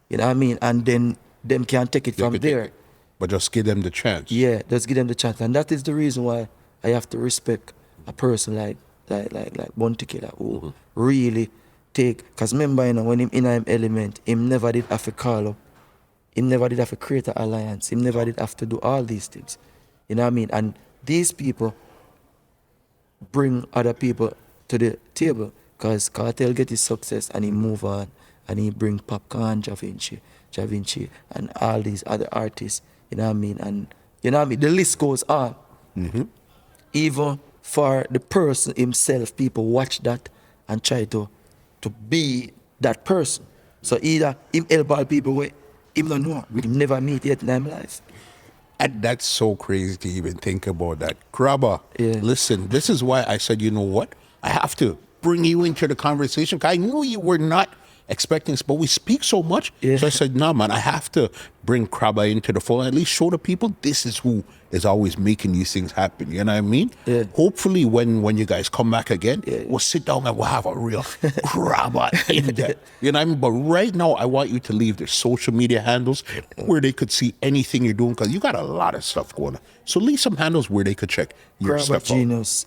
You know what I mean? And then them can take it from there. But just give them the chance. Yeah, just give them the chance. And that is the reason why I have to respect a person like Bounty Killer who really take, because remember, you know, when him in him element, him never did have to call up, him never did have to create an alliance, him never did have to do all these things. You know what I mean? And these people bring other people to the table because Cartel get his success and he move on and he bring Popcorn, Javinci and all these other artists, you know what I mean? And you know what I mean? The list goes on. Even for the person himself, people watch that and try to be that person. So either him help all people where him don't know, we never meet yet in his life. And that's so crazy to even think about that. Crawba, Yeah. listen, this is why I said, you know what? I have to bring you into the conversation. 'Cause I knew you were not expecting this, but we speak so much. Yeah. So I said, nah, man, I have to bring Crawba into the fold and at least show the people this is who is always making these things happen. You know what I mean? Yeah. Hopefully when you guys come back again, Yeah. we'll sit down and we'll have a real Crawba in there. You know what I mean? But right now, I want you to leave their social media handles where they could see anything you're doing because you got a lot of stuff going on. So leave some handles where they could check your Crawba stuff out. Genius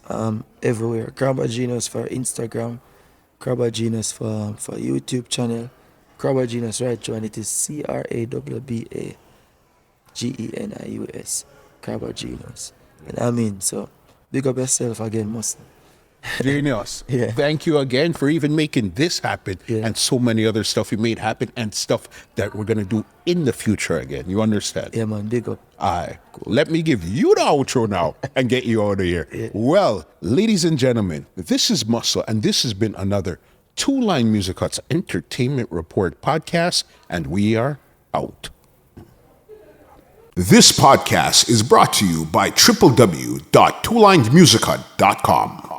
everywhere. Crawba Genius for Instagram, Crawba Genius for YouTube channel, Crawba Genius right through, and it is CRABBA GENIUS. Crawba Genius. You know what I mean? So big up yourself again, Muslim. Genius. Yeah. Thank you again for even making this happen Yeah. and so many other stuff you made happen and stuff that we're going to do in the future again. You understand? Yeah, man, big up. All right. Let me give you the outro now and get you out of here. Yeah. Well, ladies and gentlemen, this is Muscle, and this has been another Two Line Music Hut's Entertainment Report podcast, and we are out. This podcast is brought to you by www.twolinemusichut.com.